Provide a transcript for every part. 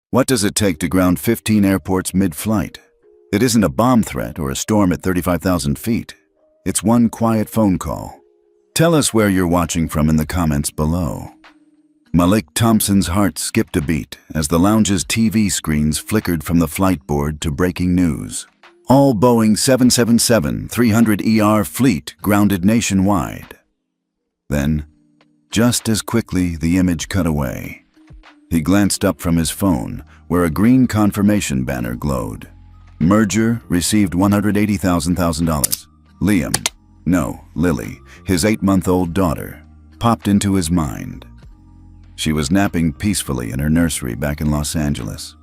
What does it take to ground 15 airports mid-flight? It isn't a bomb threat or a storm at 35,000 feet. It's one quiet phone call. Tell us where you're watching from in the comments below. Malik Thompson's heart skipped a beat as the lounge's TV screens flickered from the flight board to breaking news. All Boeing 777-300ER fleet grounded nationwide. Then, just as quickly, the image cut away. He glanced up from his phone, where a green confirmation banner glowed. Merger received $180,000. Lily, his 8-month-old daughter, popped into his mind. She was napping peacefully in her nursery back in Los Angeles.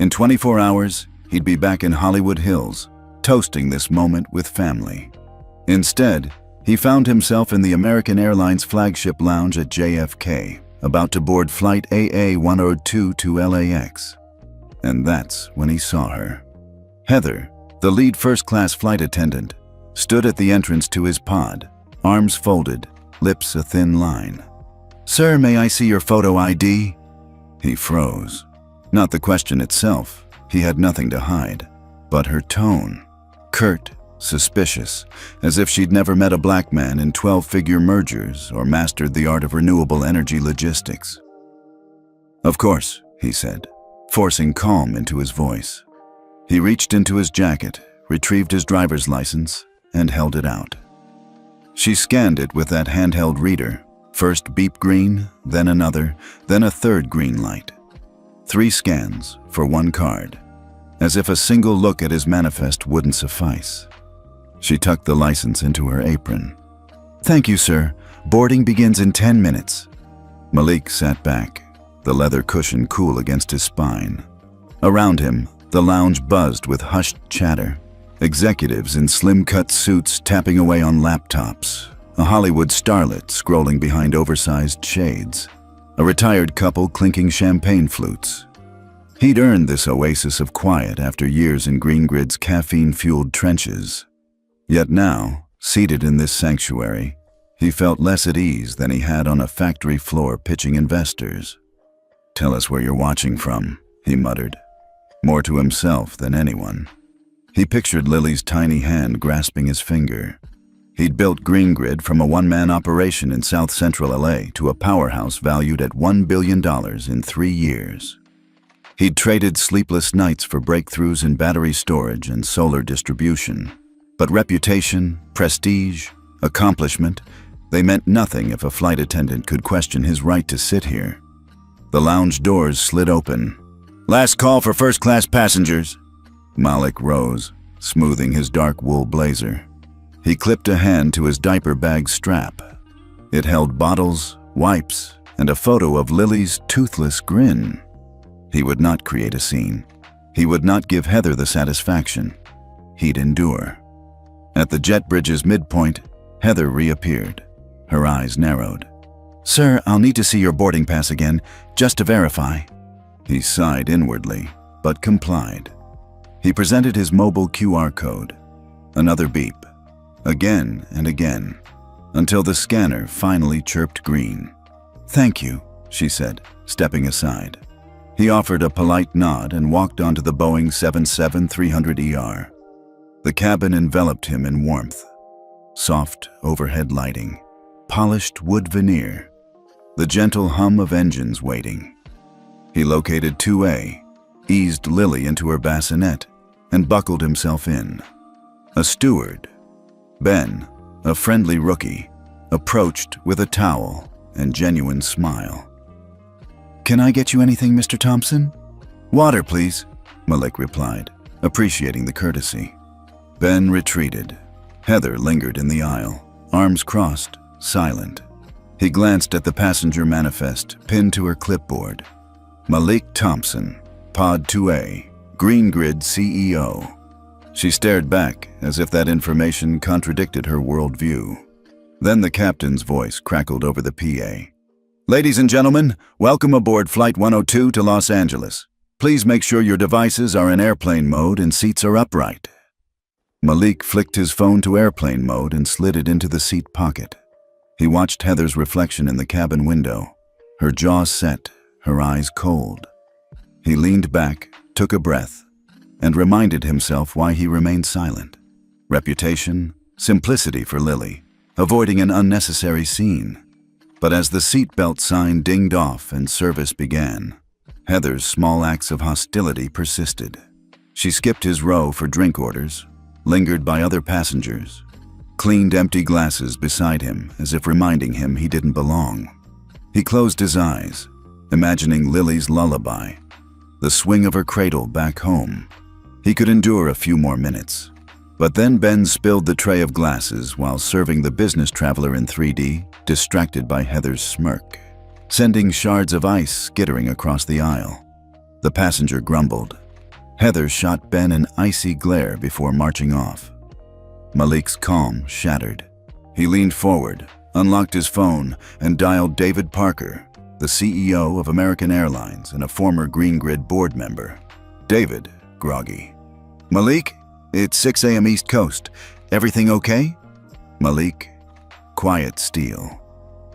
In 24 hours, he'd be back in Hollywood Hills, toasting this moment with family. Instead, he found himself in the American Airlines flagship lounge at JFK, about to board flight AA-102 to LAX. And that's when he saw her. Heather, the lead first-class flight attendant, stood at the entrance to his pod, arms folded, lips a thin line. "Sir, may I see your photo ID?" He froze. Not the question itself, he had nothing to hide, but her tone. Curt, suspicious, as if she'd never met a black man in 12-figure mergers or mastered the art of renewable energy logistics. "Of course," he said, forcing calm into his voice. He reached into his jacket, retrieved his driver's license, and held it out. She scanned it with that handheld reader, first beep green, then another, then a third green light. 3 scans for 1 card, as if a single look at his manifest wouldn't suffice. She tucked the license into her apron. "Thank you, sir. Boarding begins in 10 minutes. Malik sat back, the leather cushion cool against his spine. Around him, the lounge buzzed with hushed chatter. Executives in slim-cut suits tapping away on laptops, a Hollywood starlet scrolling behind oversized shades, a retired couple clinking champagne flutes. He'd earned this oasis of quiet after years in Green Grid's caffeine-fueled trenches. Yet now, seated in this sanctuary, he felt less at ease than he had on a factory floor pitching investors. "Tell us where you're watching from," he muttered, more to himself than anyone. He pictured Lily's tiny hand grasping his finger. He'd built Green Grid from a one-man operation in South Central LA to a powerhouse valued at $1 billion in 3 years. He'd traded sleepless nights for breakthroughs in battery storage and solar distribution. But reputation, prestige, accomplishment, they meant nothing if a flight attendant could question his right to sit here. The lounge doors slid open. "Last call for first-class passengers." Malik rose, smoothing his dark wool blazer. He clipped a hand to his diaper bag strap. It held bottles, wipes, and a photo of Lily's toothless grin. He would not create a scene. He would not give Heather the satisfaction. He'd endure. At the jet bridge's midpoint, Heather reappeared. Her eyes narrowed. "Sir, I'll need to see your boarding pass again, just to verify." He sighed inwardly, but complied. He presented his mobile QR code. Another beep. Again and again, until the scanner finally chirped green. "Thank you," she said, stepping aside. He offered a polite nod and walked onto the Boeing 777-300ER. The cabin enveloped him in warmth. Soft overhead lighting, polished wood veneer, the gentle hum of engines waiting. He located 2A, eased Lily into her bassinet, and buckled himself in. A steward, Ben, a friendly rookie, approached with a towel and genuine smile. "Can I get you anything, Mr. Thompson?" "Water, please," Malik replied, appreciating the courtesy. Ben retreated. Heather lingered in the aisle, arms crossed, silent. He glanced at the passenger manifest pinned to her clipboard. Malik Thompson, Pod 2A, Green Grid CEO. She stared back as if that information contradicted her worldview. Then the captain's voice crackled over the PA. "Ladies and gentlemen, welcome aboard Flight 102 to Los Angeles. Please make sure your devices are in airplane mode and seats are upright." Malik flicked his phone to airplane mode and slid it into the seat pocket. He watched Heather's reflection in the cabin window, her jaw set, her eyes cold. He leaned back, took a breath, and reminded himself why he remained silent. Reputation, simplicity for Lily, avoiding an unnecessary scene. But as the seatbelt sign dinged off and service began, Heather's small acts of hostility persisted. She skipped his row for drink orders, lingered by other passengers, cleaned empty glasses beside him as if reminding him he didn't belong. He closed his eyes, imagining Lily's lullaby, the swing of her cradle back home. He could endure a few more minutes. But then Ben spilled the tray of glasses while serving the business traveler in 3D, distracted by Heather's smirk, sending shards of ice skittering across the aisle. The passenger grumbled. Heather shot Ben an icy glare before marching off. Malik's calm shattered. He leaned forward, unlocked his phone, and dialed David Parker, the CEO of American Airlines and a former Green Grid board member. David, groggy. Malik? It's 6 a.m. East Coast. Everything okay? Malik, quiet steel.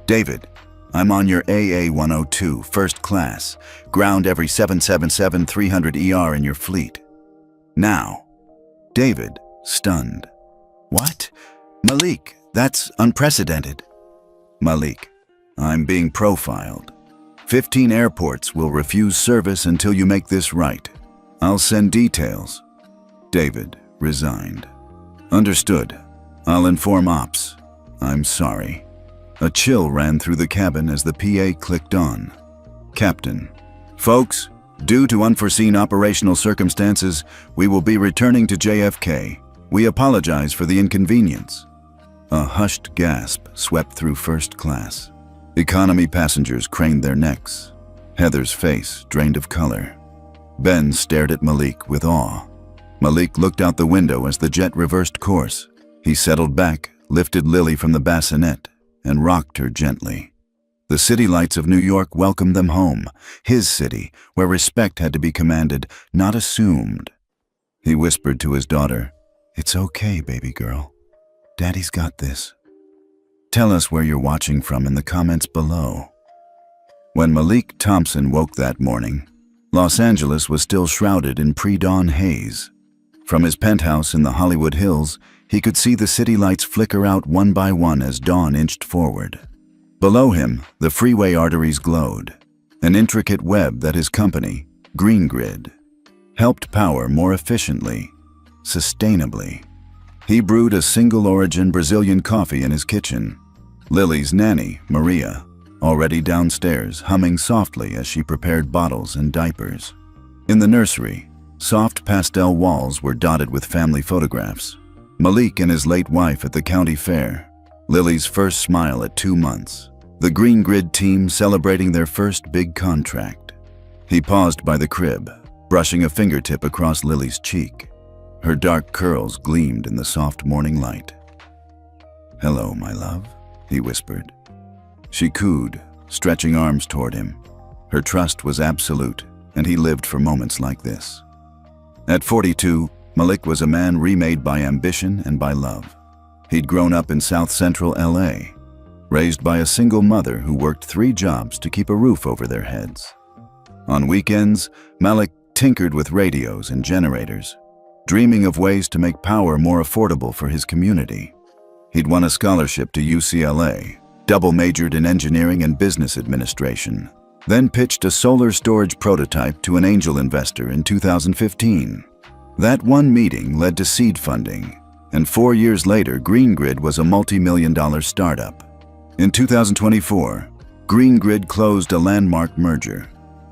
David, I'm on your AA-102, first class. Ground every 777-300 ER in your fleet. Now. David, stunned. What? Malik, that's unprecedented. Malik, I'm being profiled. 15 airports will refuse service until you make this right. I'll send details. David, resigned. Understood. I'll inform ops. I'm sorry. A chill ran through the cabin as the PA clicked on. Captain. Folks, due to unforeseen operational circumstances, we will be returning to JFK. We apologize for the inconvenience. A hushed gasp swept through first class. Economy passengers craned their necks. Heather's face drained of color. Ben stared at Malik with awe. Malik looked out the window as the jet reversed course. He settled back, lifted Lily from the bassinet, and rocked her gently. The city lights of New York welcomed them home, his city, where respect had to be commanded, not assumed. He whispered to his daughter, "It's okay, baby girl. Daddy's got this." Tell us where you're watching from in the comments below. When Malik Thompson woke that morning, Los Angeles was still shrouded in pre-dawn haze. From his penthouse in the Hollywood Hills, he could see the city lights flicker out one by one as dawn inched forward. Below him, the freeway arteries glowed, an intricate web that his company, Green Grid, helped power more efficiently, sustainably. He brewed a single-origin Brazilian coffee in his kitchen. Lily's nanny, Maria, already downstairs, humming softly as she prepared bottles and diapers. In the nursery, soft pastel walls were dotted with family photographs. Malik and his late wife at the county fair, Lily's first smile at 2 months, the Green Grid team celebrating their first big contract. He paused by the crib, brushing a fingertip across Lily's cheek. Her dark curls gleamed in the soft morning light. "Hello, my love," he whispered. She cooed, stretching arms toward him. Her trust was absolute, and he lived for moments like this. At 42, Malik was a man remade by ambition and by love. He'd grown up in South Central LA, raised by a single mother who worked 3 jobs to keep a roof over their heads. On weekends, Malik tinkered with radios and generators, dreaming of ways to make power more affordable for his community. He'd won a scholarship to UCLA, double majored in engineering and business administration, then pitched a solar storage prototype to an angel investor in 2015. That one meeting led to seed funding, and 4 years later, Green Grid was a multi-million-dollar startup. In 2024, Green Grid closed a landmark merger,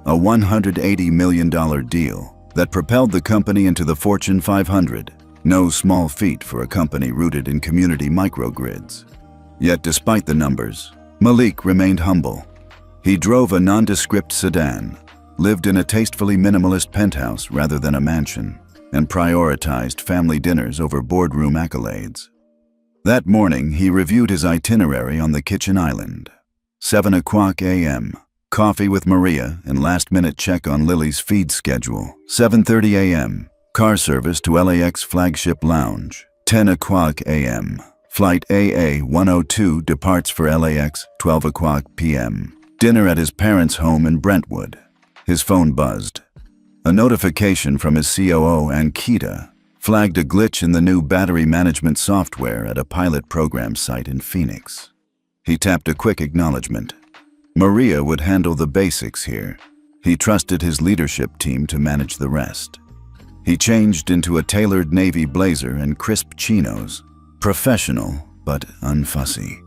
a $180 million deal that propelled the company into the Fortune 500, no small feat for a company rooted in community microgrids. Yet despite the numbers, Malik remained humble. He drove a nondescript sedan, lived in a tastefully minimalist penthouse rather than a mansion, and prioritized family dinners over boardroom accolades. That morning, he reviewed his itinerary on the kitchen island. 7 o'clock a.m., coffee with Maria and last-minute check on Lily's feed schedule. 7:30 a.m., car service to LAX Flagship Lounge. 10 o'clock a.m., flight AA-102 departs for LAX. 12 o'clock p.m., dinner at his parents' home in Brentwood. His phone buzzed. A notification from his COO, Ankita, flagged a glitch in the new battery management software at a pilot program site in Phoenix. He tapped a quick acknowledgement. Maria would handle the basics here. He trusted his leadership team to manage the rest. He changed into a tailored navy blazer and crisp chinos, professional but unfussy.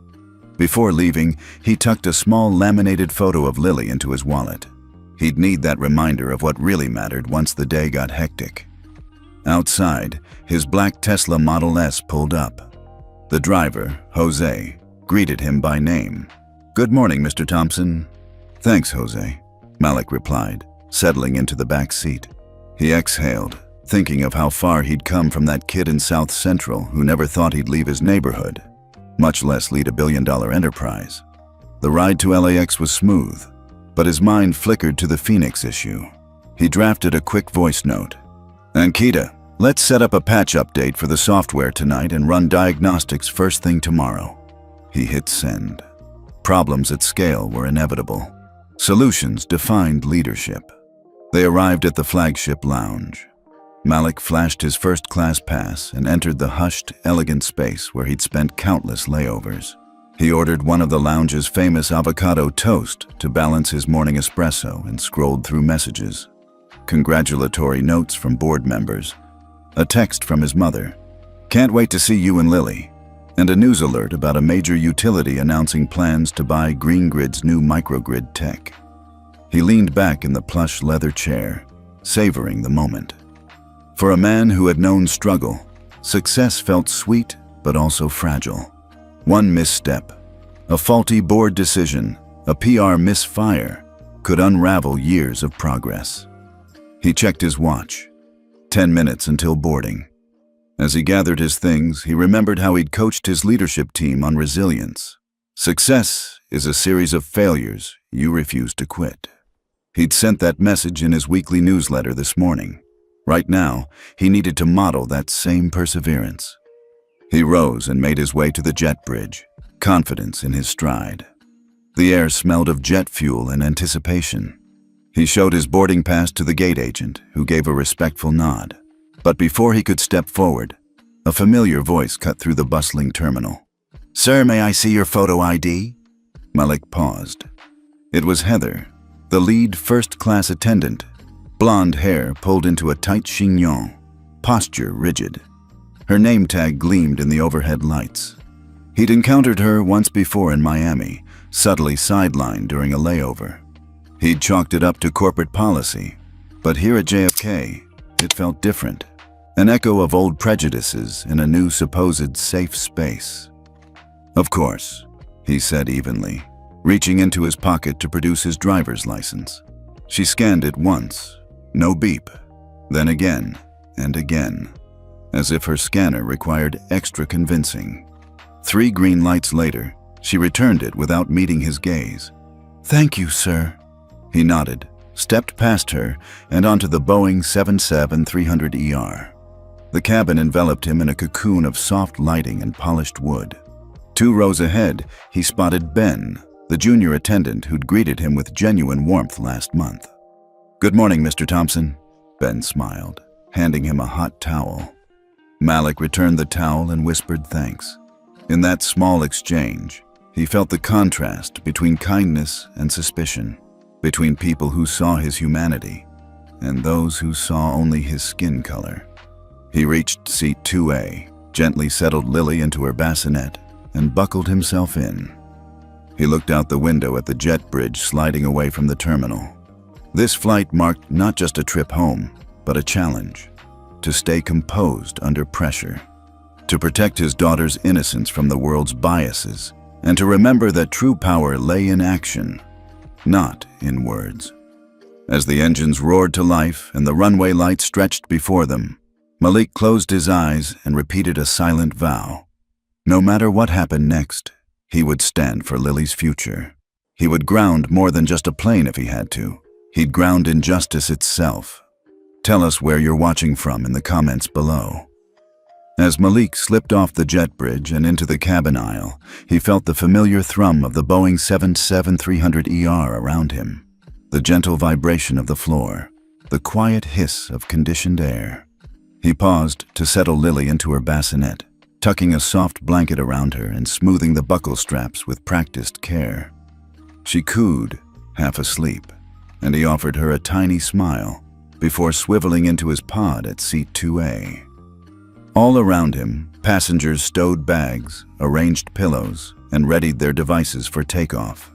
Before leaving, he tucked a small laminated photo of Lily into his wallet. He'd need that reminder of what really mattered once the day got hectic. Outside, his black Tesla Model S pulled up. The driver, Jose, greeted him by name. "Good morning, Mr. Thompson." "Thanks, Jose," Malik replied, settling into the back seat. He exhaled, thinking of how far he'd come from that kid in South Central who never thought he'd leave his neighborhood, much less lead a billion-dollar enterprise. The ride to LAX was smooth, but his mind flickered to the Phoenix issue. He drafted a quick voice note. "Ankita, let's set up a patch update for the software tonight and run diagnostics first thing tomorrow." He hit send. Problems at scale were inevitable. Solutions defined leadership. They arrived at the flagship lounge. Malik flashed his first-class pass and entered the hushed, elegant space where he'd spent countless layovers. He ordered one of the lounge's famous avocado toast to balance his morning espresso and scrolled through messages. Congratulatory notes from board members, a text from his mother, "Can't wait to see you and Lily," and a news alert about a major utility announcing plans to buy Green Grid's new microgrid tech. He leaned back in the plush leather chair, savoring the moment. For a man who had known struggle, success felt sweet but also fragile. One misstep, a faulty board decision, a PR misfire, could unravel years of progress. He checked his watch. 10 minutes until boarding. As he gathered his things, he remembered how he'd coached his leadership team on resilience. Success is a series of failures you refuse to quit. He'd sent that message in his weekly newsletter this morning. Right now, he needed to model that same perseverance. He rose and made his way to the jet bridge, confidence in his stride. The air smelled of jet fuel and anticipation. He showed his boarding pass to the gate agent, who gave a respectful nod. But before he could step forward, a familiar voice cut through the bustling terminal. "Sir, may I see your photo ID?" Malik paused. It was Heather, the lead first-class attendant, blonde hair pulled into a tight chignon, posture rigid. Her name tag gleamed in the overhead lights. He'd encountered her once before in Miami, subtly sidelined during a layover. He'd chalked it up to corporate policy, but here at JFK, it felt different. An echo of old prejudices in a new supposed safe space. "Of course," he said evenly, reaching into his pocket to produce his driver's license. She scanned it once, no beep, then again and again, as if her scanner required extra convincing. 3 green lights later, she returned it without meeting his gaze. "Thank you, sir." He nodded, stepped past her, and onto the Boeing 777-300ER. The cabin enveloped him in a cocoon of soft lighting and polished wood. 2 rows ahead, he spotted Ben, the junior attendant who'd greeted him with genuine warmth last month. "Good morning, Mr. Thompson," Ben smiled, handing him a hot towel. Malik returned the towel and whispered thanks. In that small exchange, he felt the contrast between kindness and suspicion, between people who saw his humanity and those who saw only his skin color. He reached seat 2A, gently settled Lily into her bassinet, and buckled himself in. He looked out the window at the jet bridge sliding away from the terminal. This flight marked not just a trip home, but a challenge. To stay composed under pressure, to protect his daughter's innocence from the world's biases, and to remember that true power lay in action, not in words. As the engines roared to life and the runway lights stretched before them, Malik closed his eyes and repeated a silent vow. No matter what happened next, he would stand for Lily's future. He would ground more than just a plane if he had to. He'd ground injustice itself. Tell us where you're watching from in the comments below. As Malik slipped off the jet bridge and into the cabin aisle, he felt the familiar thrum of the Boeing 777-300ER around him, the gentle vibration of the floor, the quiet hiss of conditioned air. He paused to settle Lily into her bassinet, tucking a soft blanket around her and smoothing the buckle straps with practiced care. She cooed, half asleep, and he offered her a tiny smile before swiveling into his pod at seat 2A. All around him, passengers stowed bags, arranged pillows, and readied their devices for takeoff.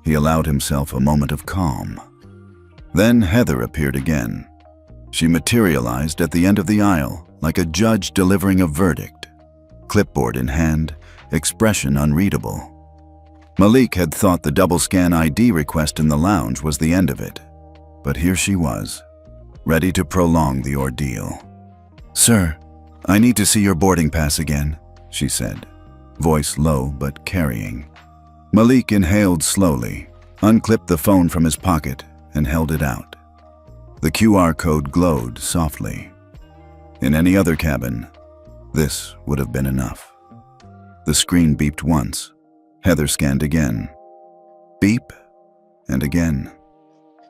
He allowed himself a moment of calm. Then Heather appeared again. She materialized at the end of the aisle like a judge delivering a verdict, clipboard in hand, expression unreadable. Malik had thought the double-scan ID request in the lounge was the end of it, but here she was, ready to prolong the ordeal. "Sir, I need to see your boarding pass again," she said, voice low but carrying. Malik inhaled slowly, unclipped the phone from his pocket, and held it out. The QR code glowed softly. In any other cabin, this would have been enough. The screen beeped once. Heather scanned again. Beep, and again.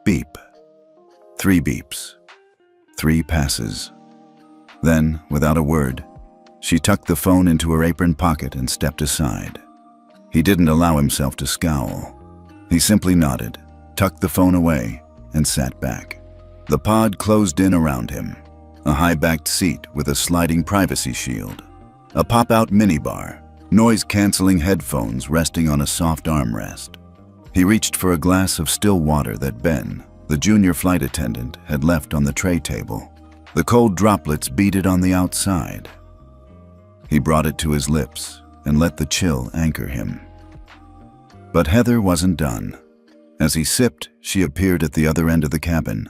Beep. 3 beeps. 3 passes. Then, without a word, she tucked the phone into her apron pocket and stepped aside. He didn't allow himself to scowl. He simply nodded, tucked the phone away, and sat back. The pod closed in around him, a high-backed seat with a sliding privacy shield, a pop-out minibar, noise-canceling headphones resting on a soft armrest. He reached for a glass of still water that Ben, the junior flight attendant, had left on the tray table. The cold droplets beaded on the outside. He brought it to his lips and let the chill anchor him. But Heather wasn't done. As he sipped, she appeared at the other end of the cabin,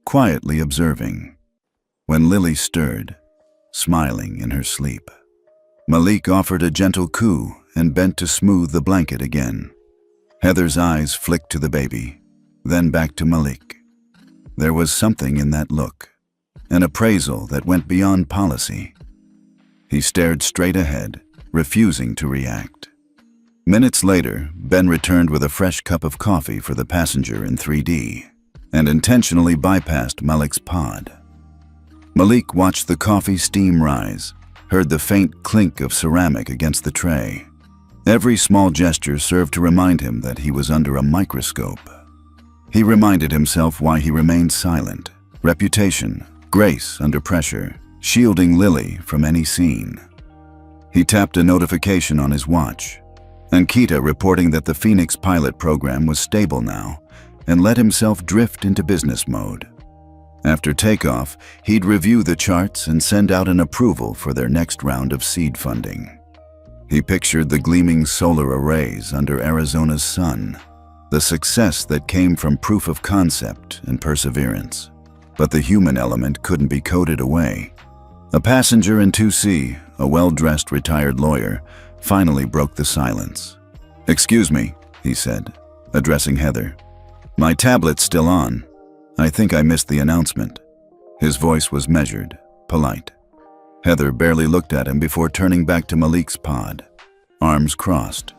quietly observing. When Lily stirred, smiling in her sleep, Malik offered a gentle coo and bent to smooth the blanket again. Heather's eyes flicked to the baby, then back to Malik. There was something in that look, an appraisal that went beyond policy. He stared straight ahead, refusing to react. Minutes later, Ben returned with a fresh cup of coffee for the passenger in 3D, and intentionally bypassed Malik's pod. Malik watched the coffee steam rise, heard the faint clink of ceramic against the tray. Every small gesture served to remind him that he was under a microscope. He reminded himself why he remained silent. Reputation, grace under pressure, shielding Lily from any scene. He tapped a notification on his watch, Ankita reporting that the Phoenix pilot program was stable now, and let himself drift into business mode. After takeoff, he'd review the charts and send out an approval for their next round of seed funding. He pictured the gleaming solar arrays under Arizona's sun, the success that came from proof of concept and perseverance. But the human element couldn't be coded away. A passenger in 2C, a well-dressed retired lawyer, finally broke the silence. "Excuse me," he said, addressing Heather. "My tablet's still on. I think I missed the announcement." His voice was measured, polite. Heather barely looked at him before turning back to Malik's pod, arms crossed.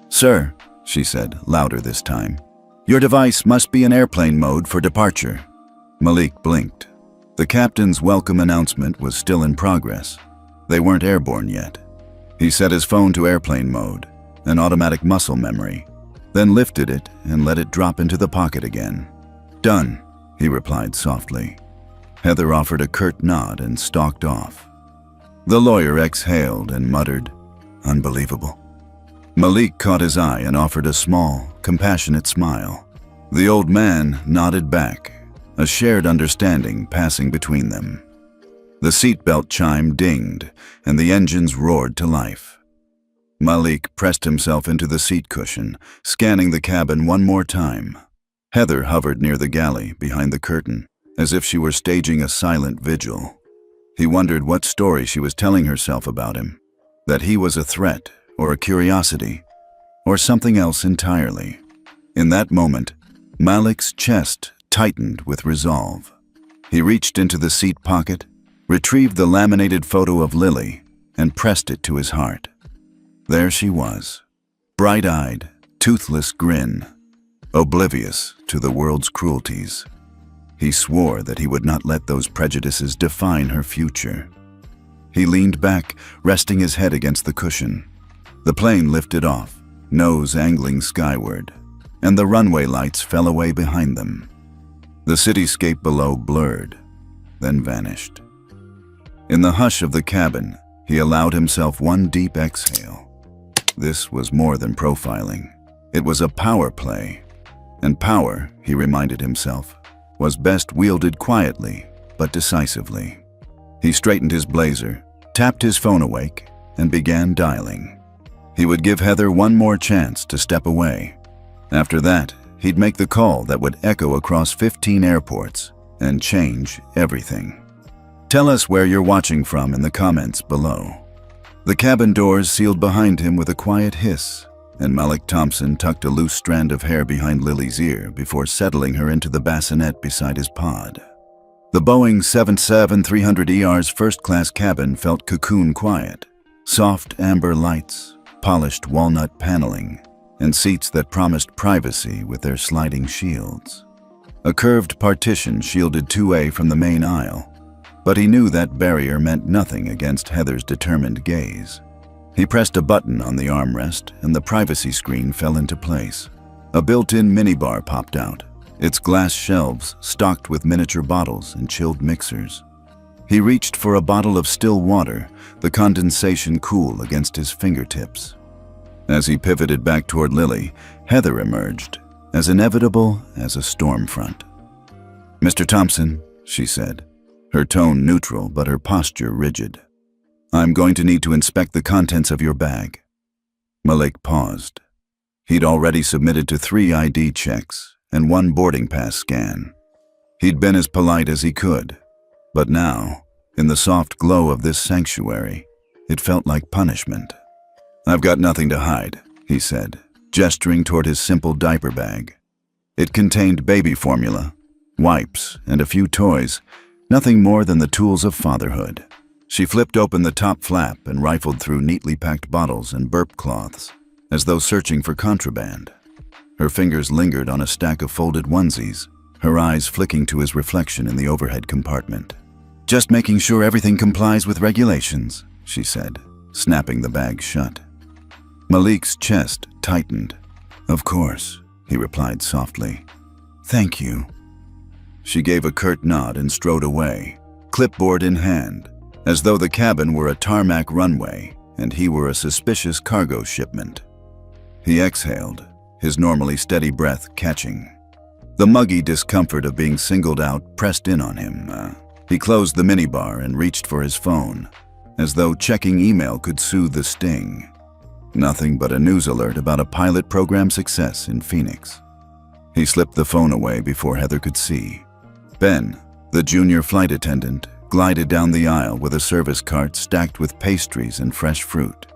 "Sir," she said, louder this time, "your device must be in airplane mode for departure." Malik blinked. The captain's welcome announcement was still in progress. They weren't airborne yet. He set his phone to airplane mode, an automatic muscle memory, then lifted it and let it drop into the pocket again. "Done," he replied softly. Heather offered a curt nod and stalked off. The lawyer exhaled and muttered, "Unbelievable." Malik caught his eye and offered a small, compassionate smile. The old man nodded back, a shared understanding passing between them. The seatbelt chime dinged, and the engines roared to life. Malik pressed himself into the seat cushion, scanning the cabin one more time. Heather hovered near the galley, behind the curtain, as if she were staging a silent vigil. He wondered what story she was telling herself about him, that he was a threat, or a curiosity, or something else entirely. In that moment, Malik's chest tightened with resolve. He reached into the seat pocket, retrieved the laminated photo of Lily, and pressed it to his heart. There she was, bright-eyed, toothless grin, oblivious to the world's cruelties. He swore that he would not let those prejudices define her future. He leaned back, resting his head against the cushion. The plane lifted off, nose angling skyward, and the runway lights fell away behind them. The cityscape below blurred, then vanished. In the hush of the cabin, he allowed himself one deep exhale. This was more than profiling. It was a power play. And power, he reminded himself, was best wielded quietly but decisively. He straightened his blazer, tapped his phone awake, and began dialing. He would give Heather one more chance to step away. After that, he'd make the call that would echo across 15 airports and change everything. Tell us where you're watching from in the comments below. The cabin doors sealed behind him with a quiet hiss, and Malik Thompson tucked a loose strand of hair behind Lily's ear before settling her into the bassinet beside his pod. The Boeing 777-300ER's first-class cabin felt cocoon quiet, soft amber lights, polished walnut paneling, and seats that promised privacy with their sliding shields. A curved partition shielded 2A from the main aisle, but he knew that barrier meant nothing against Heather's determined gaze. He pressed a button on the armrest and the privacy screen fell into place. A built-in minibar popped out, its glass shelves stocked with miniature bottles and chilled mixers. He reached for a bottle of still water, the condensation cool against his fingertips. As he pivoted back toward Lily, Heather emerged, as inevitable as a storm front. "Mr. Thompson," she said, her tone neutral but her posture rigid. "I'm going to need to inspect the contents of your bag." Malik paused. He'd already submitted to 3 ID checks and 1 boarding pass scan. He'd been as polite as he could, but now, in the soft glow of this sanctuary, it felt like punishment. "I've got nothing to hide," he said, gesturing toward his simple diaper bag. It contained baby formula, wipes, and a few toys, nothing more than the tools of fatherhood. She flipped open the top flap and rifled through neatly packed bottles and burp cloths, as though searching for contraband. Her fingers lingered on a stack of folded onesies, her eyes flicking to his reflection in the overhead compartment. "Just making sure everything complies with regulations," she said, snapping the bag shut. Malik's chest tightened. "Of course," he replied softly. "Thank you." She gave a curt nod and strode away, clipboard in hand, as though the cabin were a tarmac runway and he were a suspicious cargo shipment. He exhaled, his normally steady breath catching. The muggy discomfort of being singled out pressed in on him. He closed the minibar and reached for his phone, as though checking email could soothe the sting. Nothing but a news alert about a pilot program success in Phoenix. He slipped the phone away before Heather could see. Ben, the junior flight attendant, glided down the aisle with a service cart stacked with pastries and fresh fruit.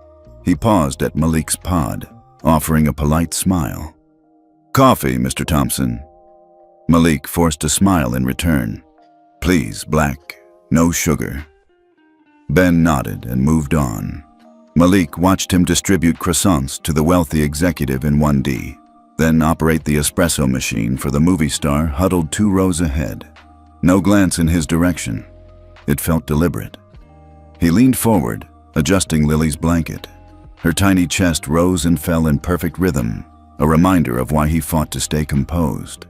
He paused at Malik's pod, offering a polite smile. "Coffee, Mr. Thompson." Malik forced a smile in return. "Please, black, no sugar." Ben nodded and moved on. Malik watched him distribute croissants to the wealthy executive in 1D, then operate the espresso machine for the movie star huddled 2 rows ahead. No glance in his direction. It felt deliberate. He leaned forward, adjusting Lily's blanket. Her tiny chest rose and fell in perfect rhythm, a reminder of why he fought to stay composed.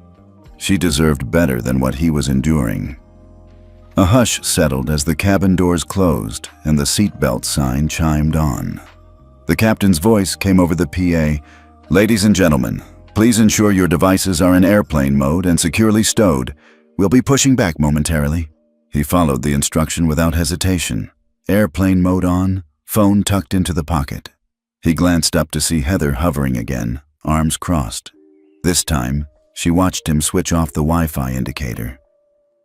She deserved better than what he was enduring. A hush settled as the cabin doors closed and the seatbelt sign chimed on. The captain's voice came over the PA. "Ladies and gentlemen, please ensure your devices are in airplane mode and securely stowed. We'll be pushing back momentarily." He followed the instruction without hesitation. Airplane mode on, phone tucked into the pocket. He glanced up to see Heather hovering again, arms crossed. This time, she watched him switch off the Wi-Fi indicator.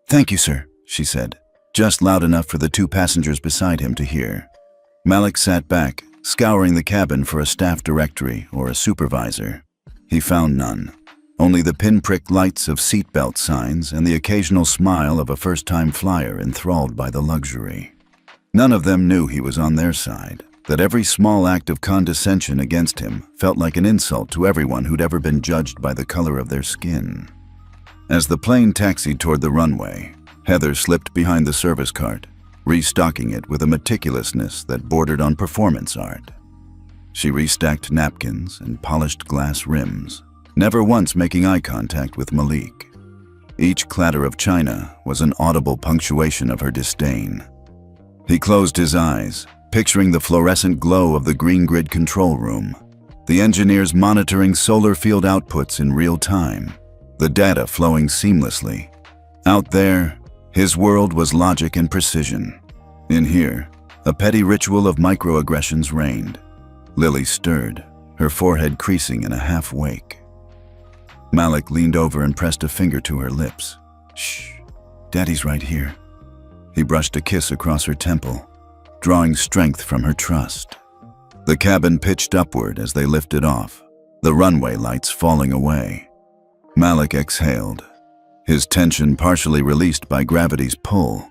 "Thank you, sir," she said, just loud enough for the 2 passengers beside him to hear. Malik sat back, scouring the cabin for a staff directory or a supervisor. He found none. Only the pinprick lights of seatbelt signs and the occasional smile of a first-time flyer enthralled by the luxury. None of them knew he was on their side, that every small act of condescension against him felt like an insult to everyone who'd ever been judged by the color of their skin. As the plane taxied toward the runway, Heather slipped behind the service cart, restocking it with a meticulousness that bordered on performance art. She restacked napkins and polished glass rims, never once making eye contact with Malik. Each clatter of china was an audible punctuation of her disdain. He closed his eyes, picturing the fluorescent glow of the green grid control room, the engineers monitoring solar field outputs in real time, the data flowing seamlessly. Out there, his world was logic and precision. In here, a petty ritual of microaggressions reigned. Lily stirred, her forehead creasing in a half-wake. Malik leaned over and pressed a finger to her lips. "Shh, Daddy's right here." He brushed a kiss across her temple, drawing strength from her trust. The cabin pitched upward as they lifted off, the runway lights falling away. Malik exhaled, his tension partially released by gravity's pull,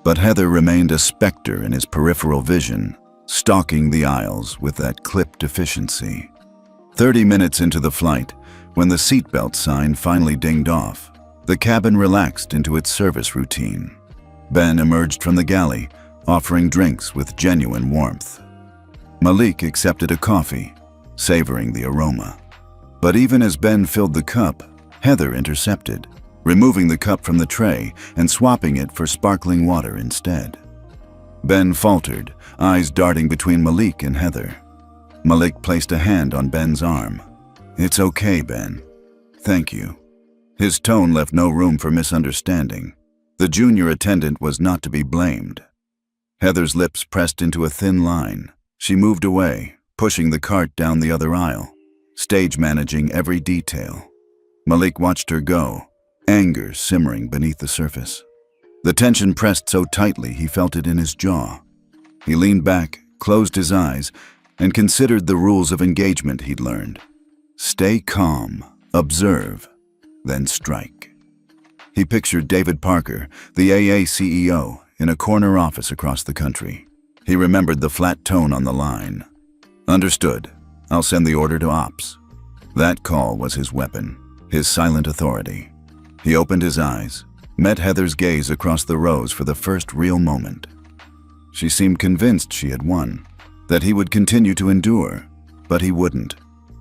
but Heather remained a specter in his peripheral vision, stalking the aisles with that clipped efficiency. 30 minutes into the flight, when the seatbelt sign finally dinged off, the cabin relaxed into its service routine. Ben emerged from the galley, offering drinks with genuine warmth. Malik accepted a coffee, savoring the aroma. But even as Ben filled the cup, Heather intercepted, removing the cup from the tray and swapping it for sparkling water instead. Ben faltered, eyes darting between Malik and Heather. Malik placed a hand on Ben's arm. "It's okay, Ben. Thank you." His tone left no room for misunderstanding. The junior attendant was not to be blamed. Heather's lips pressed into a thin line. She moved away, pushing the cart down the other aisle, stage managing every detail. Malik watched her go, anger simmering beneath the surface. The tension pressed so tightly he felt it in his jaw. He leaned back, closed his eyes, and considered the rules of engagement he'd learned. Stay calm, observe, then strike. He pictured David Parker, the AA CEO, in a corner office across the country. He remembered the flat tone on the line. "Understood. I'll send the order to Ops." That call was his weapon, his silent authority. He opened his eyes, met Heather's gaze across the rows for the first real moment. She seemed convinced she had won, that he would continue to endure, but he wouldn't.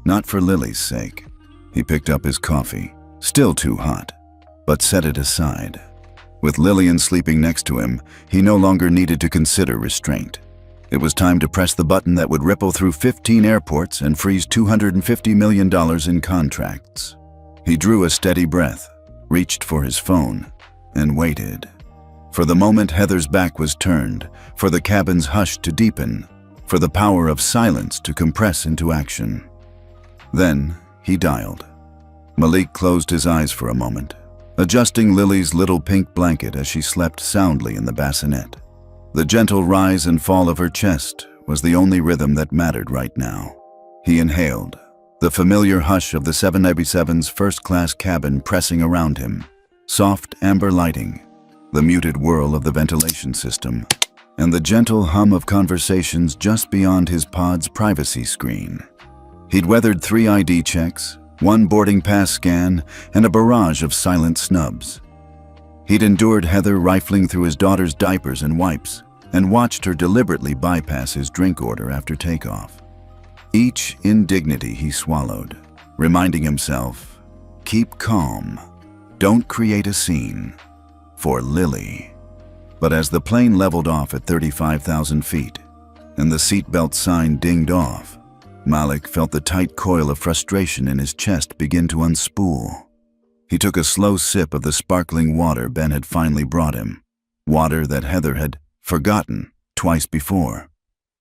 Not for Lily's sake. He picked up his coffee, still too hot, but set it aside. With Lillian sleeping next to him, he no longer needed to consider restraint. It was time to press the button that would ripple through 15 airports and freeze $250 million in contracts. He drew a steady breath, reached for his phone, and waited. For the moment Heather's back was turned, for the cabin's hush to deepen, for the power of silence to compress into action. Then he dialed. Malik closed his eyes for a moment, adjusting Lily's little pink blanket as she slept soundly in the bassinet. The gentle rise and fall of her chest was the only rhythm that mattered right now. He inhaled, the familiar hush of the 787's first-class cabin pressing around him, soft amber lighting, the muted whirl of the ventilation system, and the gentle hum of conversations just beyond his pod's privacy screen. He'd weathered 3 ID checks, 1 boarding pass scan, and a barrage of silent snubs. He'd endured Heather rifling through his daughter's diapers and wipes, and watched her deliberately bypass his drink order after takeoff. Each indignity he swallowed, reminding himself, keep calm, don't create a scene, for Lily. But as the plane leveled off at 35,000 feet, and the seatbelt sign dinged off, Malik felt the tight coil of frustration in his chest begin to unspool. He took a slow sip of the sparkling water Ben had finally brought him, water that Heather had forgotten twice before.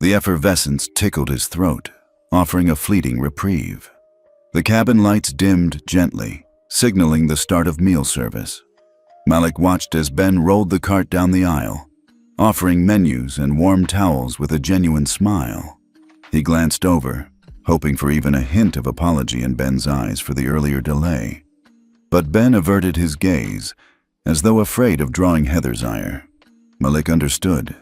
The effervescence tickled his throat, offering a fleeting reprieve. The cabin lights dimmed gently, signaling the start of meal service. Malik watched as Ben rolled the cart down the aisle, offering menus and warm towels with a genuine smile. He glanced over, hoping for even a hint of apology in Ben's eyes for the earlier delay. But Ben averted his gaze, as though afraid of drawing Heather's ire. Malik understood.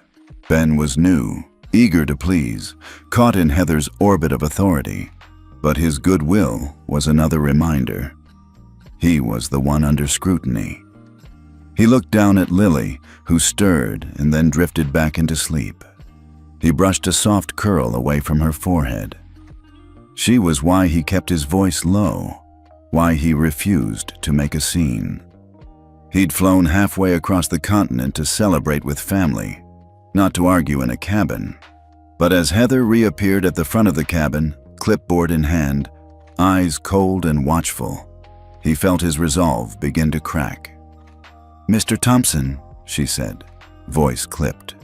Ben was new, eager to please, caught in Heather's orbit of authority, but his goodwill was another reminder. He was the one under scrutiny. He looked down at Lily, who stirred and then drifted back into sleep. He brushed a soft curl away from her forehead. She was why he kept his voice low, why he refused to make a scene. He'd flown halfway across the continent to celebrate with family, not to argue in a cabin. But as Heather reappeared at the front of the cabin, clipboard in hand, eyes cold and watchful, he felt his resolve begin to crack. "Mr. Thompson," she said, voice clipped.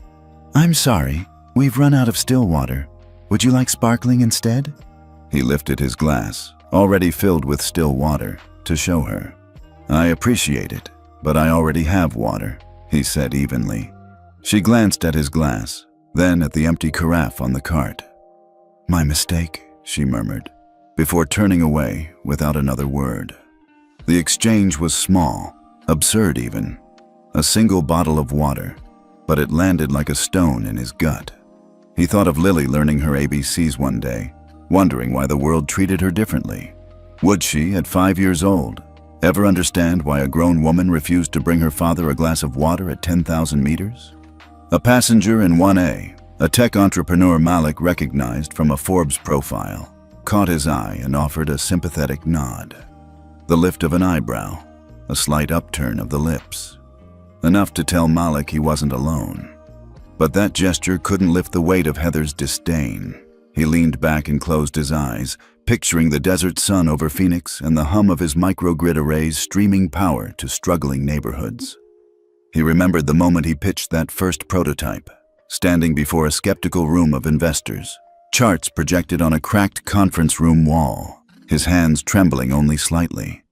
"I'm sorry, we've run out of still water. Would you like sparkling instead?" He lifted his glass, already filled with still water, to show her. "I appreciate it, but I already have water," he said evenly. She glanced at his glass, then at the empty carafe on the cart. "My mistake," she murmured, before turning away without another word. The exchange was small, absurd even. A single bottle of water, but it landed like a stone in his gut. He thought of Lily learning her ABCs one day, wondering why the world treated her differently. Would she, at 5 years old, ever understand why a grown woman refused to bring her father a glass of water at 10,000 meters? A passenger in 1A, a tech entrepreneur Malik recognized from a Forbes profile, caught his eye and offered a sympathetic nod. The lift of an eyebrow, a slight upturn of the lips. Enough to tell Malik he wasn't alone. But that gesture couldn't lift the weight of Heather's disdain. He leaned back and closed his eyes, picturing the desert sun over Phoenix and the hum of his microgrid arrays streaming power to struggling neighborhoods. He remembered the moment he pitched that first prototype, standing before a skeptical room of investors, charts projected on a cracked conference room wall, his hands trembling only slightly.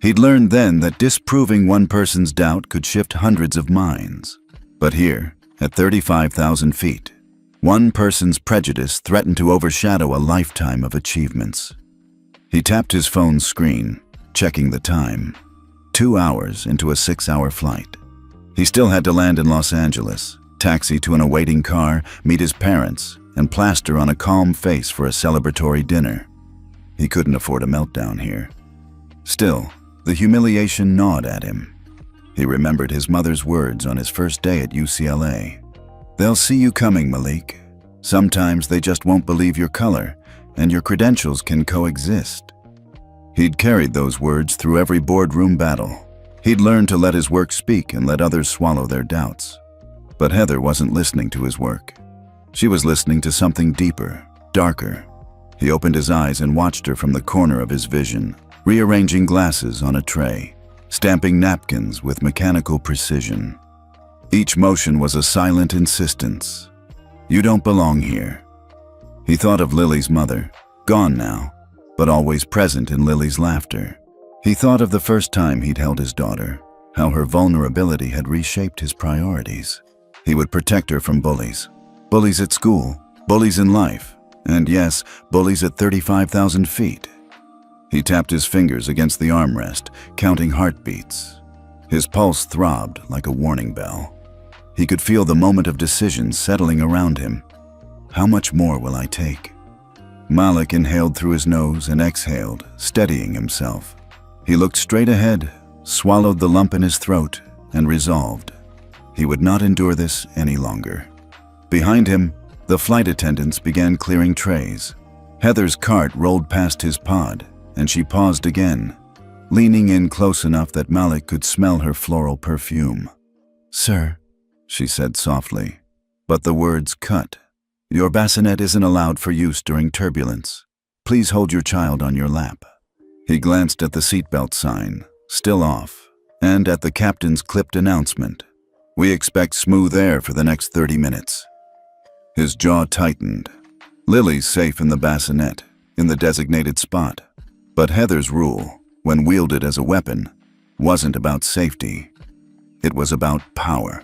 He'd learned then that disproving one person's doubt could shift hundreds of minds. But here, at 35,000 feet, one person's prejudice threatened to overshadow a lifetime of achievements. He tapped his phone's screen, checking the time. 2 hours into a 6-hour flight. He still had to land in Los Angeles, taxi to an awaiting car, meet his parents, and plaster on a calm face for a celebratory dinner. He couldn't afford a meltdown here. Still, the humiliation gnawed at him. He remembered his mother's words on his first day at UCLA. "They'll see you coming, Malik. Sometimes they just won't believe your color, and your credentials can coexist." He'd carried those words through every boardroom battle. He'd learned to let his work speak and let others swallow their doubts. But Heather wasn't listening to his work. She was listening to something deeper, darker. He opened his eyes and watched her from the corner of his vision, rearranging glasses on a tray, stamping napkins with mechanical precision. Each motion was a silent insistence. "You don't belong here." He thought of Lily's mother, gone now, but always present in Lily's laughter. He thought of the first time he'd held his daughter, how her vulnerability had reshaped his priorities. He would protect her from bullies. Bullies at school, bullies in life, and yes, bullies at 35,000 feet. He tapped his fingers against the armrest, counting heartbeats. His pulse throbbed like a warning bell. He could feel the moment of decision settling around him. How much more will I take? Malik inhaled through his nose and exhaled, steadying himself. He looked straight ahead, swallowed the lump in his throat, and resolved. He would not endure this any longer. Behind him, the flight attendants began clearing trays. Heather's cart rolled past his pod, and she paused again, leaning in close enough that Malik could smell her floral perfume. "Sir," she said softly, but the words cut. "Your bassinet isn't allowed for use during turbulence. Please hold your child on your lap." He glanced at the seatbelt sign, still off, and at the captain's clipped announcement. "We expect smooth air for the next 30 minutes. His jaw tightened. Lily's safe in the bassinet, in the designated spot. But Heather's rule, when wielded as a weapon, wasn't about safety. It was about power.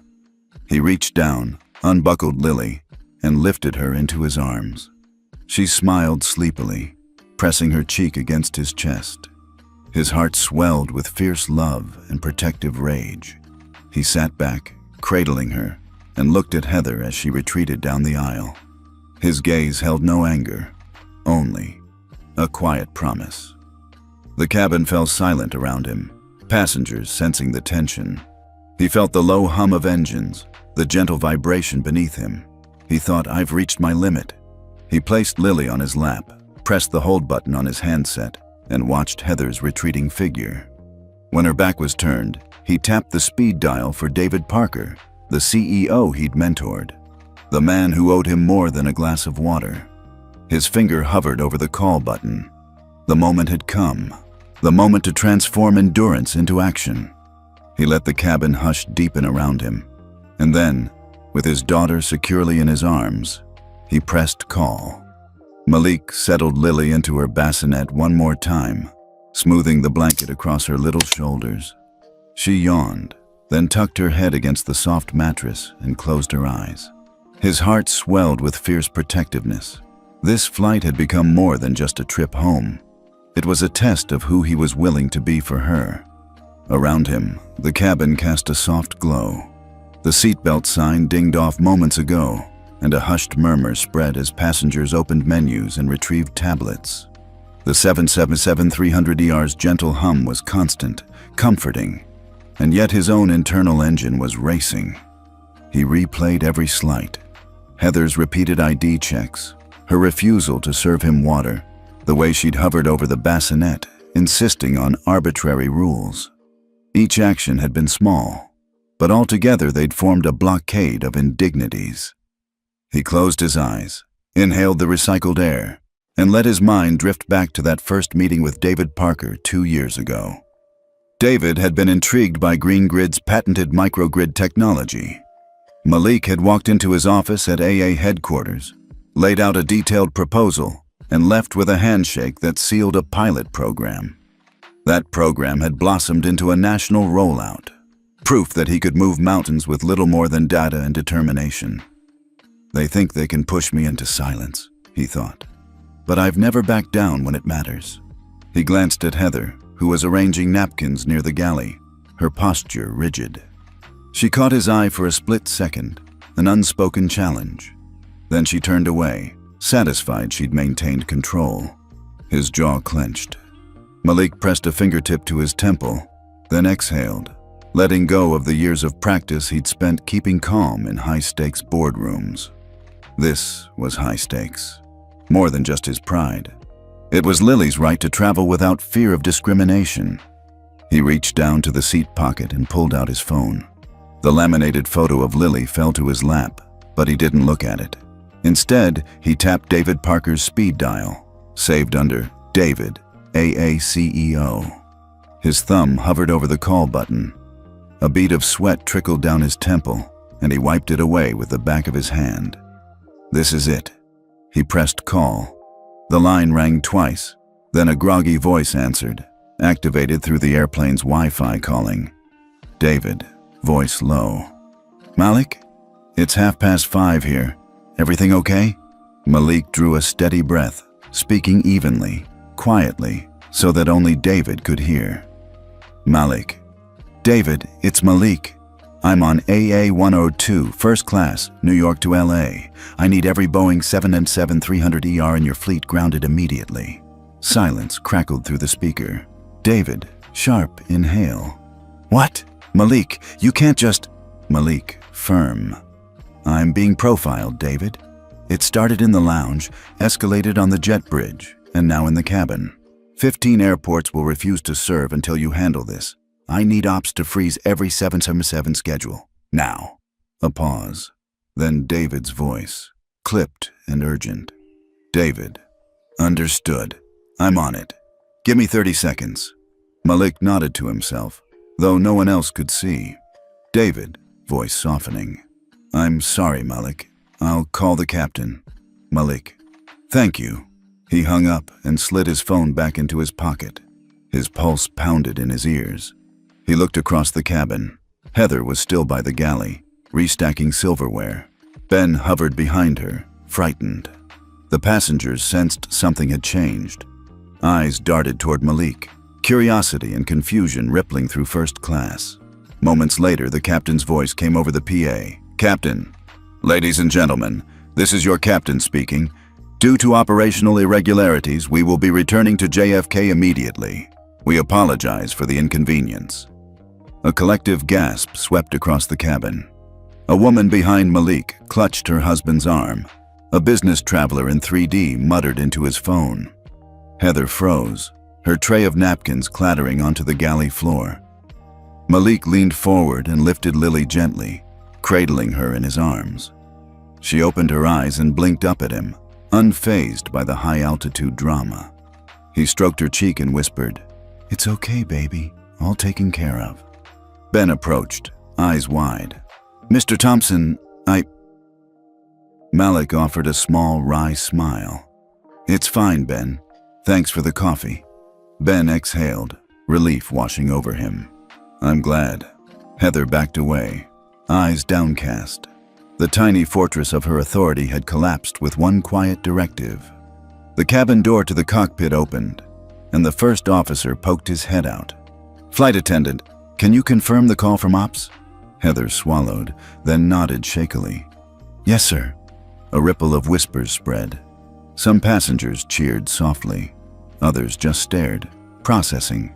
He reached down, unbuckled Lily, and lifted her into his arms. She smiled sleepily, pressing her cheek against his chest. His heart swelled with fierce love and protective rage. He sat back, cradling her, and looked at Heather as she retreated down the aisle. His gaze held no anger, only a quiet promise. The cabin fell silent around him, passengers sensing the tension. He felt the low hum of engines, the gentle vibration beneath him. He thought, I've reached my limit. He placed Lily on his lap, pressed the hold button on his handset, and watched Heather's retreating figure. When her back was turned, he tapped the speed dial for David Parker, the CEO he'd mentored, the man who owed him more than a glass of water. His finger hovered over the call button. The moment had come, the moment to transform endurance into action. He let the cabin hush deepen around him, and then, with his daughter securely in his arms, he pressed call. Malik settled Lily into her bassinet one more time, smoothing the blanket across her little shoulders. She yawned, then tucked her head against the soft mattress and closed her eyes. His heart swelled with fierce protectiveness. This flight had become more than just a trip home. It was a test of who he was willing to be for her. Around him, the cabin cast a soft glow. The seatbelt sign dinged off moments ago, and a hushed murmur spread as passengers opened menus and retrieved tablets. The 777-300ER's gentle hum was constant, comforting, and yet his own internal engine was racing. He replayed every slight. Heather's repeated ID checks, her refusal to serve him water, the way she'd hovered over the bassinet, insisting on arbitrary rules. Each action had been small, but altogether they'd formed a blockade of indignities. He closed his eyes, inhaled the recycled air, and let his mind drift back to that first meeting with David Parker 2 years ago. David had been intrigued by Green Grid's patented microgrid technology. Malik had walked into his office at AA headquarters, laid out a detailed proposal, and left with a handshake that sealed a pilot program. That program had blossomed into a national rollout, proof that he could move mountains with little more than data and determination. They think they can push me into silence, he thought. But I've never backed down when it matters. He glanced at Heather, who was arranging napkins near the galley, her posture rigid. She caught his eye for a split second, an unspoken challenge. Then she turned away, satisfied she'd maintained control. His jaw clenched. Malik pressed a fingertip to his temple, then exhaled, letting go of the years of practice he'd spent keeping calm in high-stakes boardrooms. This was high stakes, more than just his pride. It was Lily's right to travel without fear of discrimination. He reached down to the seat pocket and pulled out his phone. The laminated photo of Lily fell to his lap, but he didn't look at it. Instead, he tapped David Parker's speed dial, saved under David, AACEO. His thumb hovered over the call button. A bead of sweat trickled down his temple, and he wiped it away with the back of his hand. This is it. He pressed call. The line rang twice, then a groggy voice answered, activated through the airplane's Wi-Fi calling. David, voice low. Malik? It's 5:30 here. Everything okay? Malik drew a steady breath, speaking evenly, quietly, so that only David could hear. Malik. David, it's Malik. I'm on AA 102, first class, New York to LA. I need every Boeing 777-300ER in your fleet grounded immediately. Silence crackled through the speaker. David, sharp inhale. What? Malik, you can't just... Malik, firm. I'm being profiled, David. It started in the lounge, escalated on the jet bridge, and now in the cabin. 15 airports will refuse to serve until you handle this. I need ops to freeze every 777 schedule. Now. A pause. Then David's voice, clipped and urgent. David. Understood. I'm on it. Give me 30 seconds. Malik nodded to himself, though no one else could see. David, voice softening. I'm sorry, Malik. I'll call the captain. Malik. Thank you. He hung up and slid his phone back into his pocket. His pulse pounded in his ears. He looked across the cabin. Heather was still by the galley, restacking silverware. Ben hovered behind her, frightened. The passengers sensed something had changed. Eyes darted toward Malik, curiosity and confusion rippling through first class. Moments later, the captain's voice came over the PA. Captain. Ladies and gentlemen, this is your captain speaking. Due to operational irregularities, we will be returning to JFK immediately. We apologize for the inconvenience." A collective gasp swept across the cabin. A woman behind Malik clutched her husband's arm. A business traveler in 3D muttered into his phone. Heather froze, her tray of napkins clattering onto the galley floor. Malik leaned forward and lifted Lily gently, cradling her in his arms. She opened her eyes and blinked up at him, unfazed by the high-altitude drama. He stroked her cheek and whispered, "It's okay, baby, all taken care of." Ben approached, eyes wide. "Mr. Thompson, Malik offered a small, wry smile. "It's fine, Ben. Thanks for the coffee." Ben exhaled, relief washing over him. "I'm glad." Heather backed away, eyes downcast. The tiny fortress of her authority had collapsed with one quiet directive. The cabin door to the cockpit opened, and the first officer poked his head out. "Flight attendant, can you confirm the call from ops?" Heather swallowed, then nodded shakily. "Yes, sir." A ripple of whispers spread. Some passengers cheered softly. Others just stared, processing.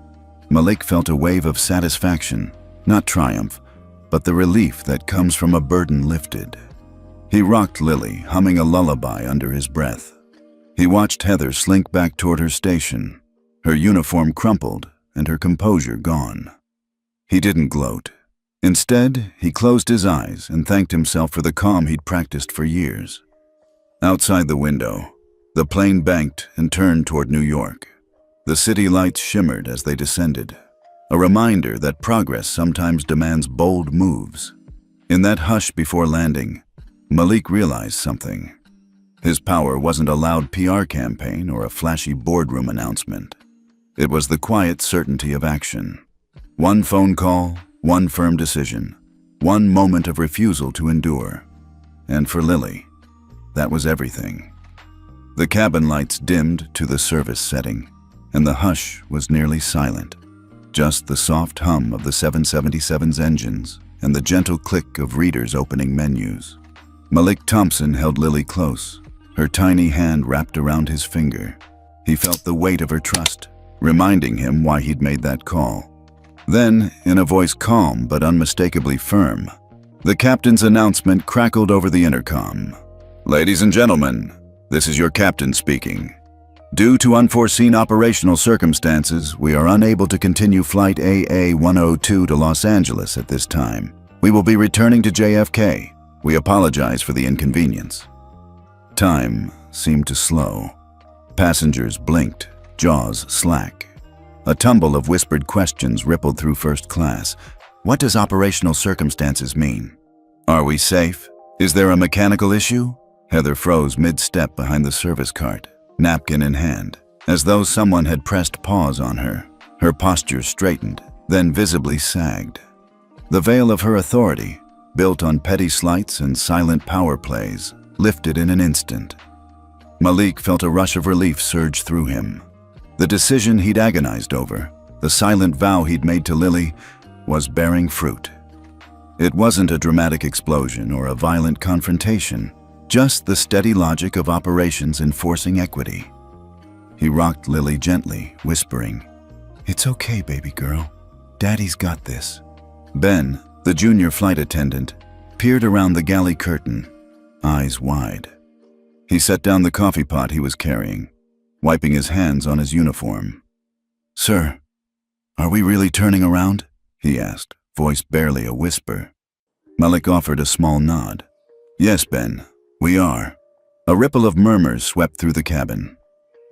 Malik felt a wave of satisfaction, not triumph, but the relief that comes from a burden lifted. He rocked Lily, humming a lullaby under his breath. He watched Heather slink back toward her station, her uniform crumpled and her composure gone. He didn't gloat. Instead, he closed his eyes and thanked himself for the calm he'd practiced for years. Outside the window, the plane banked and turned toward New York. The city lights shimmered as they descended, a reminder that progress sometimes demands bold moves. In that hush before landing, Malik realized something. His power wasn't a loud PR campaign or a flashy boardroom announcement. It was the quiet certainty of action. One phone call, one firm decision, one moment of refusal to endure. And for Lily, that was everything. The cabin lights dimmed to the service setting, and the hush was nearly silent. Just the soft hum of the 777's engines and the gentle click of readers opening menus. Malik Thompson held Lily close, her tiny hand wrapped around his finger. He felt the weight of her trust, reminding him why he'd made that call. Then, in a voice calm but unmistakably firm, the captain's announcement crackled over the intercom. "Ladies and gentlemen, this is your captain speaking. Due to unforeseen operational circumstances, we are unable to continue Flight AA-102 to Los Angeles at this time. We will be returning to JFK. We apologize for the inconvenience." Time seemed to slow. Passengers blinked, jaws slack. A tumble of whispered questions rippled through first class. What does operational circumstances mean? Are we safe? Is there a mechanical issue? Heather froze mid-step behind the service cart, napkin in hand, as though someone had pressed pause on her. Her posture straightened, then visibly sagged. The veil of her authority, built on petty slights and silent power plays, lifted in an instant. Malik felt a rush of relief surge through him. The decision he'd agonized over, the silent vow he'd made to Lily, was bearing fruit. It wasn't a dramatic explosion or a violent confrontation, just the steady logic of operations enforcing equity. He rocked Lily gently, whispering, "It's okay, baby girl. Daddy's got this." Ben, the junior flight attendant, peered around the galley curtain, eyes wide. He set down the coffee pot he was carrying, wiping his hands on his uniform. "Sir, are we really turning around?" he asked, voice barely a whisper. Malik offered a small nod. "Yes, Ben, we are." A ripple of murmurs swept through the cabin.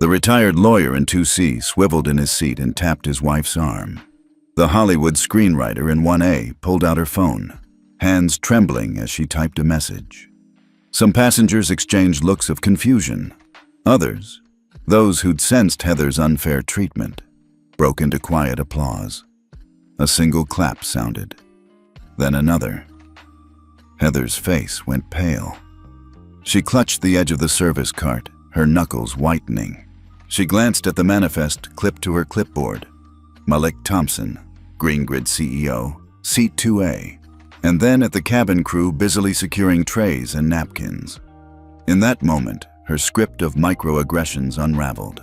The retired lawyer in 2C swiveled in his seat and tapped his wife's arm. The Hollywood screenwriter in 1A pulled out her phone, hands trembling as she typed a message. Some passengers exchanged looks of confusion. Others, those who'd sensed Heather's unfair treatment, broke into quiet applause. A single clap sounded, then another. Heather's face went pale. She clutched the edge of the service cart, her knuckles whitening. She glanced at the manifest clipped to her clipboard. Malik Thompson, Green Grid CEO, Seat 2A, and then at the cabin crew busily securing trays and napkins. In that moment, her script of microaggressions unraveled.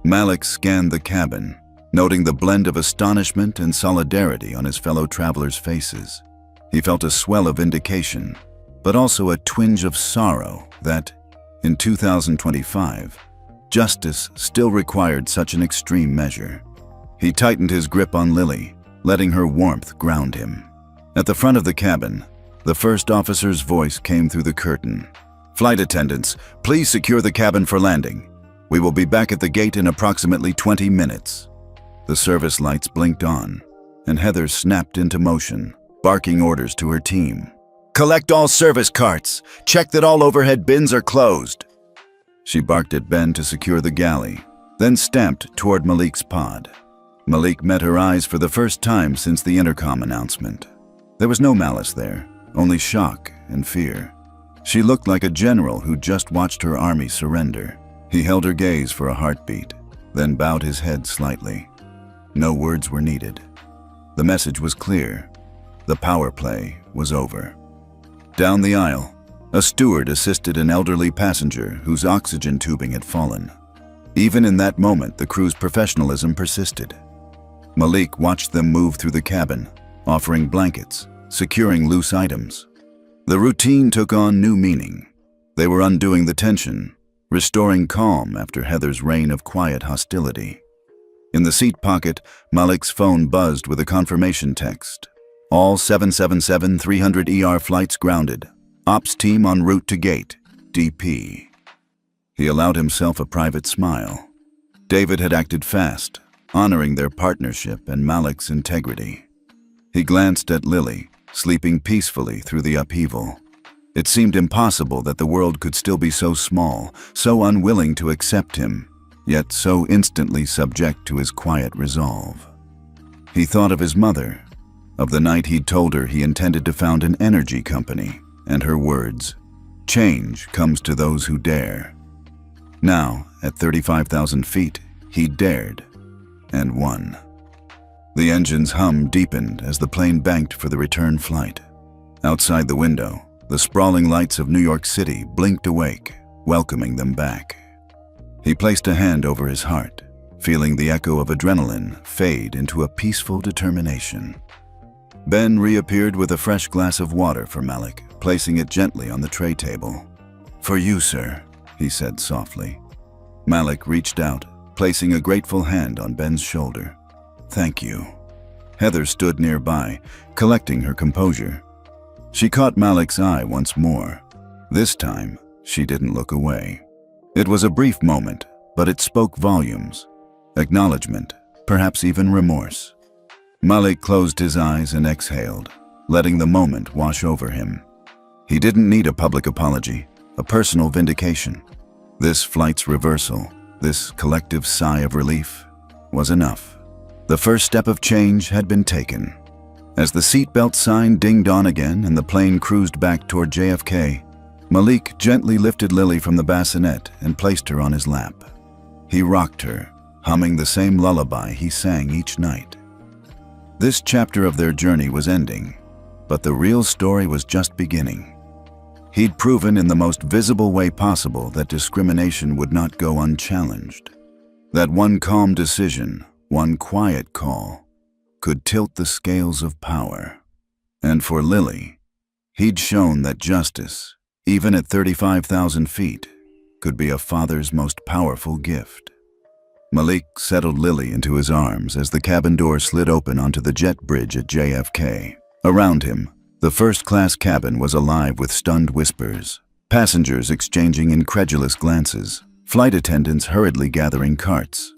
Malik scanned the cabin, noting the blend of astonishment and solidarity on his fellow travelers' faces. He felt a swell of vindication, but also a twinge of sorrow that, in 2025, justice still required such an extreme measure. He tightened his grip on Lily, letting her warmth ground him. At the front of the cabin, the first officer's voice came through the curtain. "Flight attendants, please secure the cabin for landing. We will be back at the gate in approximately 20 minutes. The service lights blinked on, and Heather snapped into motion, barking orders to her team. "Collect all service carts. Check that all overhead bins are closed." She barked at Ben to secure the galley, then stamped toward Malik's pod. Malik met her eyes for the first time since the intercom announcement. There was no malice there, only shock and fear. She looked like a general who just watched her army surrender. He held her gaze for a heartbeat, then bowed his head slightly. No words were needed. The message was clear. The power play was over. Down the aisle, a steward assisted an elderly passenger whose oxygen tubing had fallen. Even in that moment, the crew's professionalism persisted. Malik watched them move through the cabin, offering blankets, securing loose items. The routine took on new meaning. They were undoing the tension, restoring calm after Heather's reign of quiet hostility. In the seat pocket, Malik's phone buzzed with a confirmation text. "All 777-300ER flights grounded. Ops team en route to gate. DP." He allowed himself a private smile. David had acted fast, honoring their partnership and Malik's integrity. He glanced at Lily, sleeping peacefully through the upheaval. It seemed impossible that the world could still be so small, so unwilling to accept him, yet so instantly subject to his quiet resolve. He thought of his mother, of the night he'd told her he intended to found an energy company, and her words, "Change comes to those who dare." Now, at 35,000 feet, he dared, and won. The engine's hum deepened as the plane banked for the return flight. Outside the window, the sprawling lights of New York City blinked awake, welcoming them back. He placed a hand over his heart, feeling the echo of adrenaline fade into a peaceful determination. Ben reappeared with a fresh glass of water for Malik, placing it gently on the tray table. "For you, sir," he said softly. Malik reached out, placing a grateful hand on Ben's shoulder. "Thank you." Heather stood nearby, collecting her composure. She caught Malik's eye once more. This time, she didn't look away. It was a brief moment, but it spoke volumes. Acknowledgement, perhaps even remorse. Malik closed his eyes and exhaled, letting the moment wash over him. He didn't need a public apology, a personal vindication. This flight's reversal, this collective sigh of relief, was enough. The first step of change had been taken. As the seatbelt sign dinged on again and the plane cruised back toward JFK, Malik gently lifted Lily from the bassinet and placed her on his lap. He rocked her, humming the same lullaby he sang each night. This chapter of their journey was ending, but the real story was just beginning. He'd proven in the most visible way possible that discrimination would not go unchallenged. That one calm decision, one quiet call, could tilt the scales of power. And for Lily, he'd shown that justice, even at 35,000 feet, could be a father's most powerful gift. Malik settled Lily into his arms as the cabin door slid open onto the jet bridge at JFK. Around him, the first-class cabin was alive with stunned whispers, passengers exchanging incredulous glances, flight attendants hurriedly gathering carts.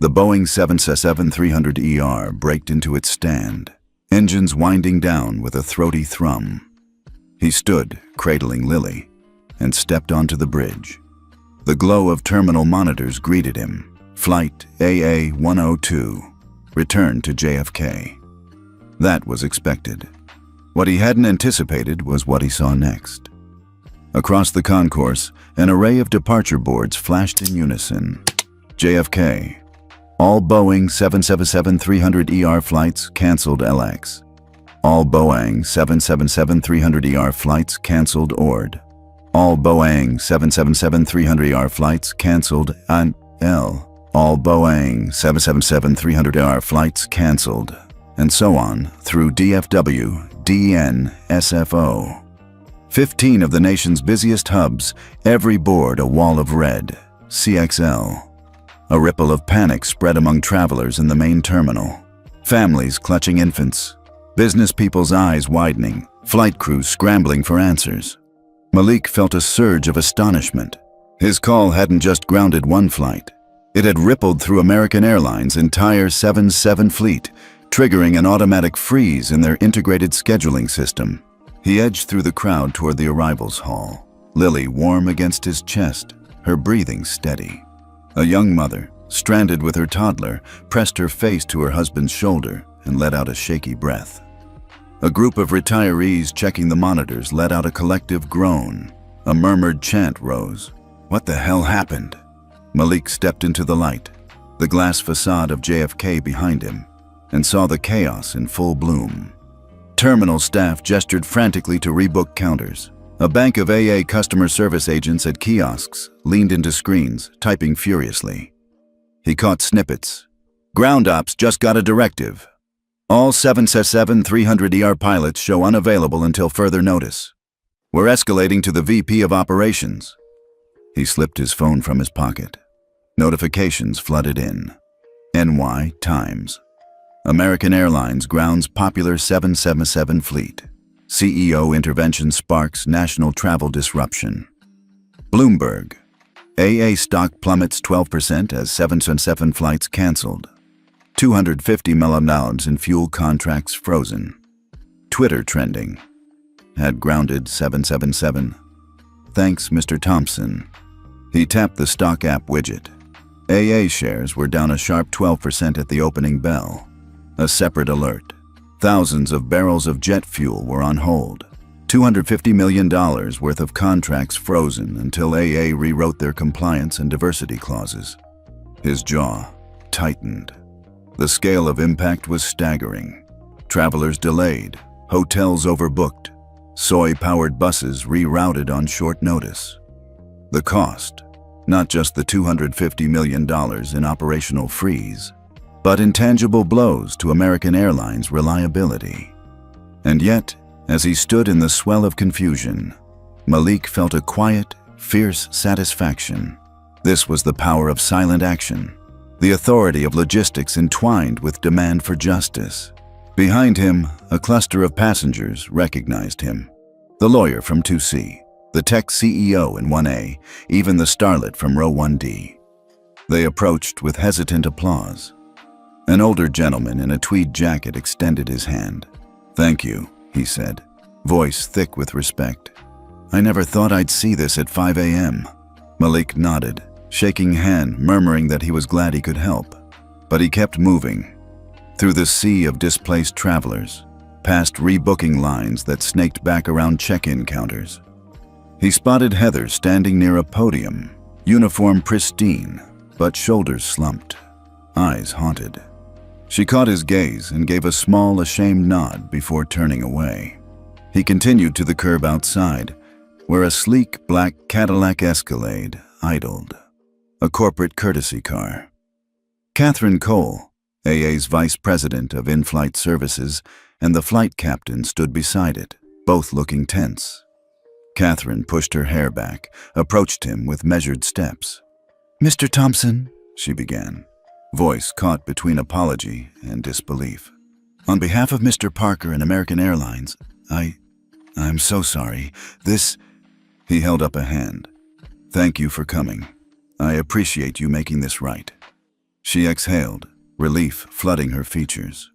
The Boeing 777-300ER braked into its stand, engines winding down with a throaty thrum. He stood, cradling Lily, and stepped onto the bridge. The glow of terminal monitors greeted him. Flight AA-102 returned to JFK. That was expected. What he hadn't anticipated was what he saw next. Across the concourse, an array of departure boards flashed in unison. JFK. All Boeing 777-300ER flights canceled LX. All Boeing 777-300ER flights canceled ORD. All Boeing 777-300ER flights canceled ANL. All Boeing 777-300ER flights canceled, and so on through DFW, DN, SFO. 15 of the nation's busiest hubs, every board a wall of red, CXL. A ripple of panic spread among travelers in the main terminal. Families clutching infants, business people's eyes widening, flight crews scrambling for answers. Malik felt a surge of astonishment. His call hadn't just grounded one flight. It had rippled through American Airlines' entire 777 fleet, triggering an automatic freeze in their integrated scheduling system. He edged through the crowd toward the arrivals hall, Lily warm against his chest, her breathing steady. A young mother, stranded with her toddler, pressed her face to her husband's shoulder and let out a shaky breath. A group of retirees checking the monitors let out a collective groan. A murmured chant rose. What the hell happened? Malik stepped into the light, the glass facade of JFK behind him, and saw the chaos in full bloom. Terminal staff gestured frantically to rebook counters. A bank of AA customer service agents at kiosks leaned into screens, typing furiously. He caught snippets. Ground ops just got a directive. All 777-300ER pilots show unavailable until further notice. We're escalating to the VP of Operations. He slipped his phone from his pocket. Notifications flooded in. NY Times. American Airlines grounds popular 777 fleet. CEO intervention sparks national travel disruption. Bloomberg. AA stock plummets 12% as 777 flights canceled. $250 million in fuel contracts frozen. Twitter trending. Had grounded 777. Thanks, Mr. Thompson. He tapped the stock app widget. AA shares were down a sharp 12% at the opening bell. A separate alert. Thousands of barrels of jet fuel were on hold. $250 million worth of contracts frozen until AA rewrote their compliance and diversity clauses. His jaw tightened. The scale of impact was staggering. Travelers delayed, hotels overbooked, soy-powered buses rerouted on short notice. The cost, not just the $250 million in operational freeze, but intangible blows to American Airlines' reliability. And yet, as he stood in the swell of confusion, Malik felt a quiet, fierce satisfaction. This was the power of silent action, the authority of logistics entwined with demand for justice. Behind him, a cluster of passengers recognized him. The lawyer from 2C, the tech CEO in 1A, even the starlet from row 1D. They approached with hesitant applause. An older gentleman in a tweed jacket extended his hand. "Thank you," he said, voice thick with respect. "I never thought I'd see this at 5 a.m. Malik nodded, shaking hand, murmuring that he was glad he could help. But he kept moving. Through the sea of displaced travelers, past rebooking lines that snaked back around check-in counters. He spotted Heather standing near a podium, uniform pristine, but shoulders slumped, eyes haunted. She caught his gaze and gave a small, ashamed nod before turning away. He continued to the curb outside, where a sleek black Cadillac Escalade idled, a corporate courtesy car. Catherine Cole, AA's vice president of in-flight services, and the flight captain stood beside it, both looking tense. Catherine pushed her hair back, approached him with measured steps. "Mr. Thompson," she began, voice caught between apology and disbelief. "On behalf of Mr. Parker and American Airlines, I'm so sorry. He held up a hand. "Thank you for coming. I appreciate you making this right." She exhaled, relief flooding her features.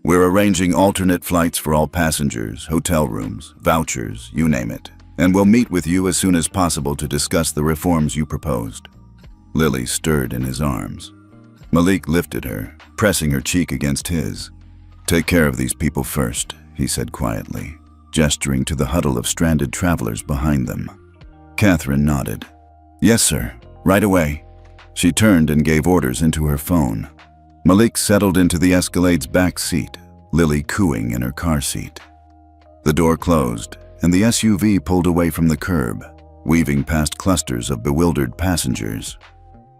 "We're arranging alternate flights for all passengers, hotel rooms, vouchers, you name it. And we'll meet with you as soon as possible to discuss the reforms you proposed." Lily stirred in his arms. Malik lifted her, pressing her cheek against his. "Take care of these people first," he said quietly, gesturing to the huddle of stranded travelers behind them. Catherine nodded. "Yes, sir. Right away." She turned and gave orders into her phone. Malik settled into the Escalade's back seat, Lily cooing in her car seat. The door closed, and the SUV pulled away from the curb, weaving past clusters of bewildered passengers.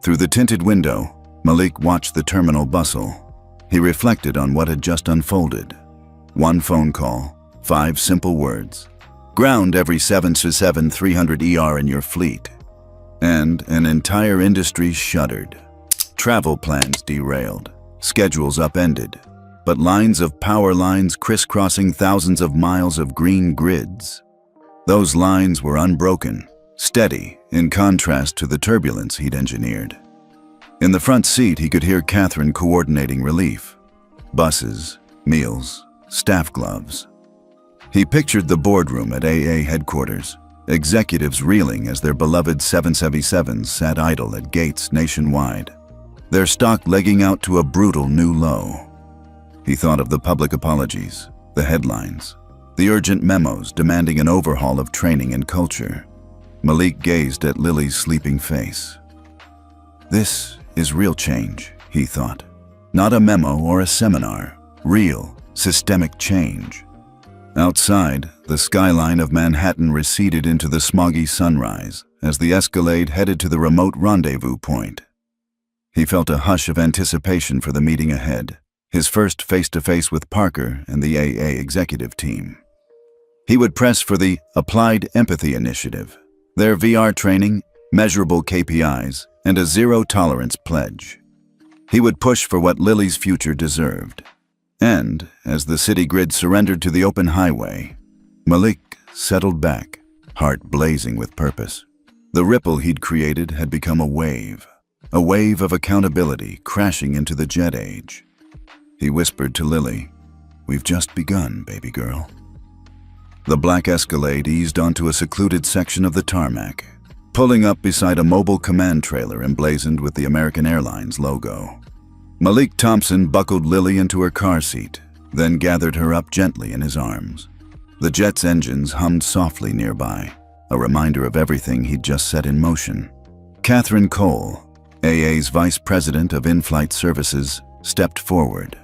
Through the tinted window, Malik watched the terminal bustle. He reflected on what had just unfolded. One phone call, 5 simple words. Ground every 737 300ER in your fleet. And an entire industry shuddered. Travel plans derailed, schedules upended, but lines of power lines crisscrossing thousands of miles of green grids. Those lines were unbroken, steady, in contrast to the turbulence he'd engineered. In the front seat, he could hear Catherine coordinating relief. Buses, meals, staff gloves. He pictured the boardroom at AA headquarters, executives reeling as their beloved 777s sat idle at gates nationwide, their stock legging out to a brutal new low. He thought of the public apologies, the headlines, the urgent memos demanding an overhaul of training and culture. Malik gazed at Lily's sleeping face. This is real change, he thought. Not a memo or a seminar, real, systemic change. Outside, the skyline of Manhattan receded into the smoggy sunrise as the Escalade headed to the remote rendezvous point. He felt a hush of anticipation for the meeting ahead, his first face-to-face with Parker and the AA executive team. He would press for the Applied Empathy Initiative, their VR training, measurable KPIs, and a zero-tolerance pledge. He would push for what Lily's future deserved. And, as the city grid surrendered to the open highway, Malik settled back, heart blazing with purpose. The ripple he'd created had become a wave of accountability crashing into the jet age. He whispered to Lily, "We've just begun, baby girl." The black Escalade eased onto a secluded section of the tarmac, pulling up beside a mobile command trailer emblazoned with the American Airlines logo. Malik Thompson buckled Lily into her car seat, then gathered her up gently in his arms. The jet's engines hummed softly nearby, a reminder of everything he'd just set in motion. Catherine Cole, AA's Vice President of In-Flight Services, stepped forward.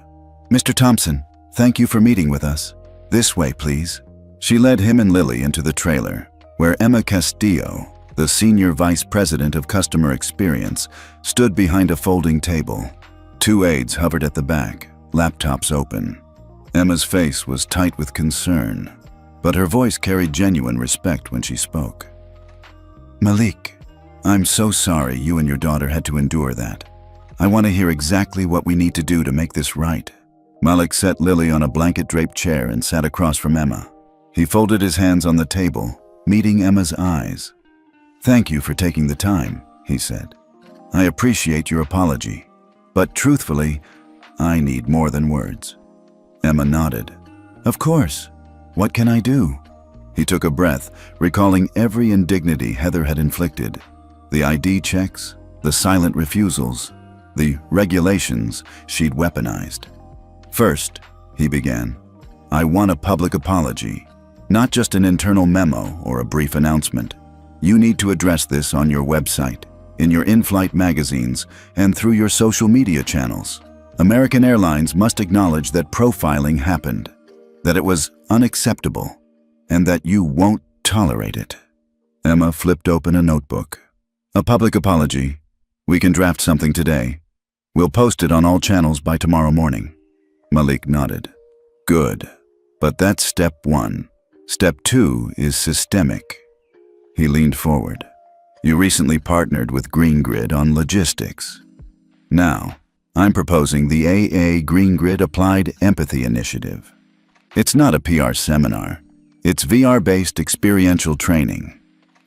"Mr. Thompson, thank you for meeting with us. This way, please." She led him and Lily into the trailer, where Emma Castillo, the Senior Vice President of Customer Experience, stood behind a folding table. 2 aides hovered at the back, laptops open. Emma's face was tight with concern, but her voice carried genuine respect when she spoke. "Malik, I'm so sorry you and your daughter had to endure that. I want to hear exactly what we need to do to make this right." Malik set Lily on a blanket-draped chair and sat across from Emma. He folded his hands on the table, meeting Emma's eyes. "Thank you for taking the time," he said. "I appreciate your apology, but truthfully, I need more than words." Emma nodded. "Of course. What can I do?" He took a breath, recalling every indignity Heather had inflicted. The ID checks, the silent refusals, the regulations she'd weaponized. "First," he began, "I want a public apology, not just an internal memo or a brief announcement. You need to address this on your website, in your in-flight magazines, and through your social media channels. American Airlines must acknowledge that profiling happened, that it was unacceptable, and that you won't tolerate it." Emma flipped open a notebook. "A public apology. We can draft something today. We'll post it on all channels by tomorrow morning." Malik nodded. "Good. But that's step 1. Step 2 is systemic." He leaned forward. "You recently partnered with Green Grid on logistics. Now, I'm proposing the AA Green Grid Applied Empathy Initiative. It's not a PR seminar. It's VR-based experiential training.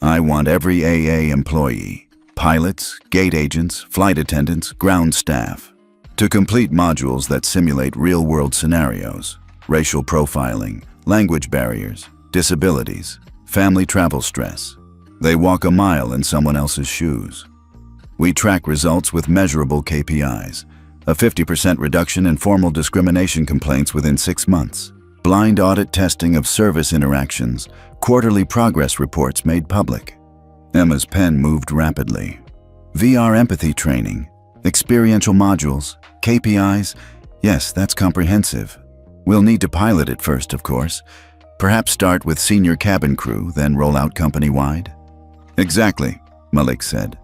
I want every AA employee, pilots, gate agents, flight attendants, ground staff, to complete modules that simulate real-world scenarios, racial profiling, language barriers, disabilities, family travel stress. They walk a mile in someone else's shoes. We track results with measurable KPIs, a 50% reduction in formal discrimination complaints within 6 months, blind audit testing of service interactions, quarterly progress reports made public." Emma's pen moved rapidly. "VR empathy training, experiential modules, KPIs, yes, that's comprehensive. We'll need to pilot it first, of course. Perhaps start with senior cabin crew, then roll out company-wide." "Exactly," Malik said.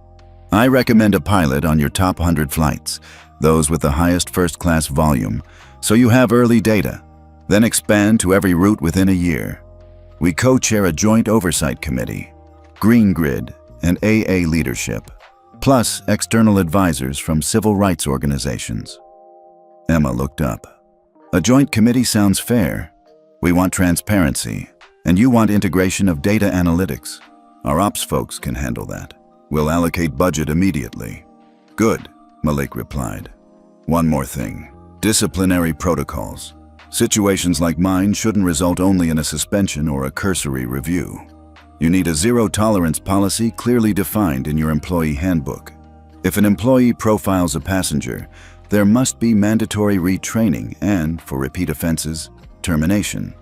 I recommend a pilot on your top 100 flights, those with the highest first-class volume, so you have early data. Then expand to every route within a year. We co-chair a joint oversight committee, Green Grid, and AA leadership, plus external advisors from civil rights organizations. Emma looked up. A joint committee sounds fair. We want transparency, and you want integration of data analytics. Our ops folks can handle that. We'll allocate budget immediately. Good, Malik replied. One more thing. Disciplinary protocols. Situations like mine shouldn't result only in a suspension or a cursory review. You need a zero-tolerance policy clearly defined in your employee handbook. If an employee profiles a passenger, there must be mandatory retraining and, for repeat offenses, termination.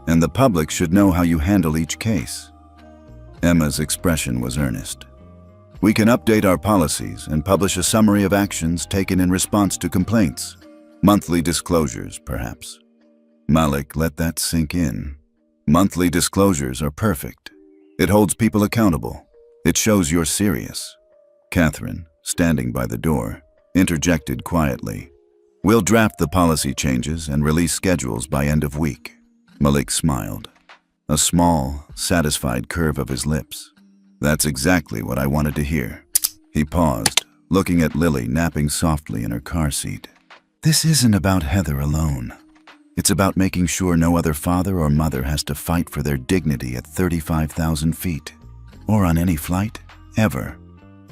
And the public should know how you handle each case. Emma's expression was earnest. We can update our policies and publish a summary of actions taken in response to complaints. Monthly disclosures, perhaps. Malik let that sink in. Monthly disclosures are perfect. It holds people accountable. It shows you're serious. Catherine, standing by the door, interjected quietly. We'll draft the policy changes and release schedules by end of week. Malik smiled. A small, satisfied curve of his lips. That's exactly what I wanted to hear. He paused, looking at Lily napping softly in her car seat. This isn't about Heather alone. It's about making sure no other father or mother has to fight for their dignity at 35,000 feet. Or on any flight, ever.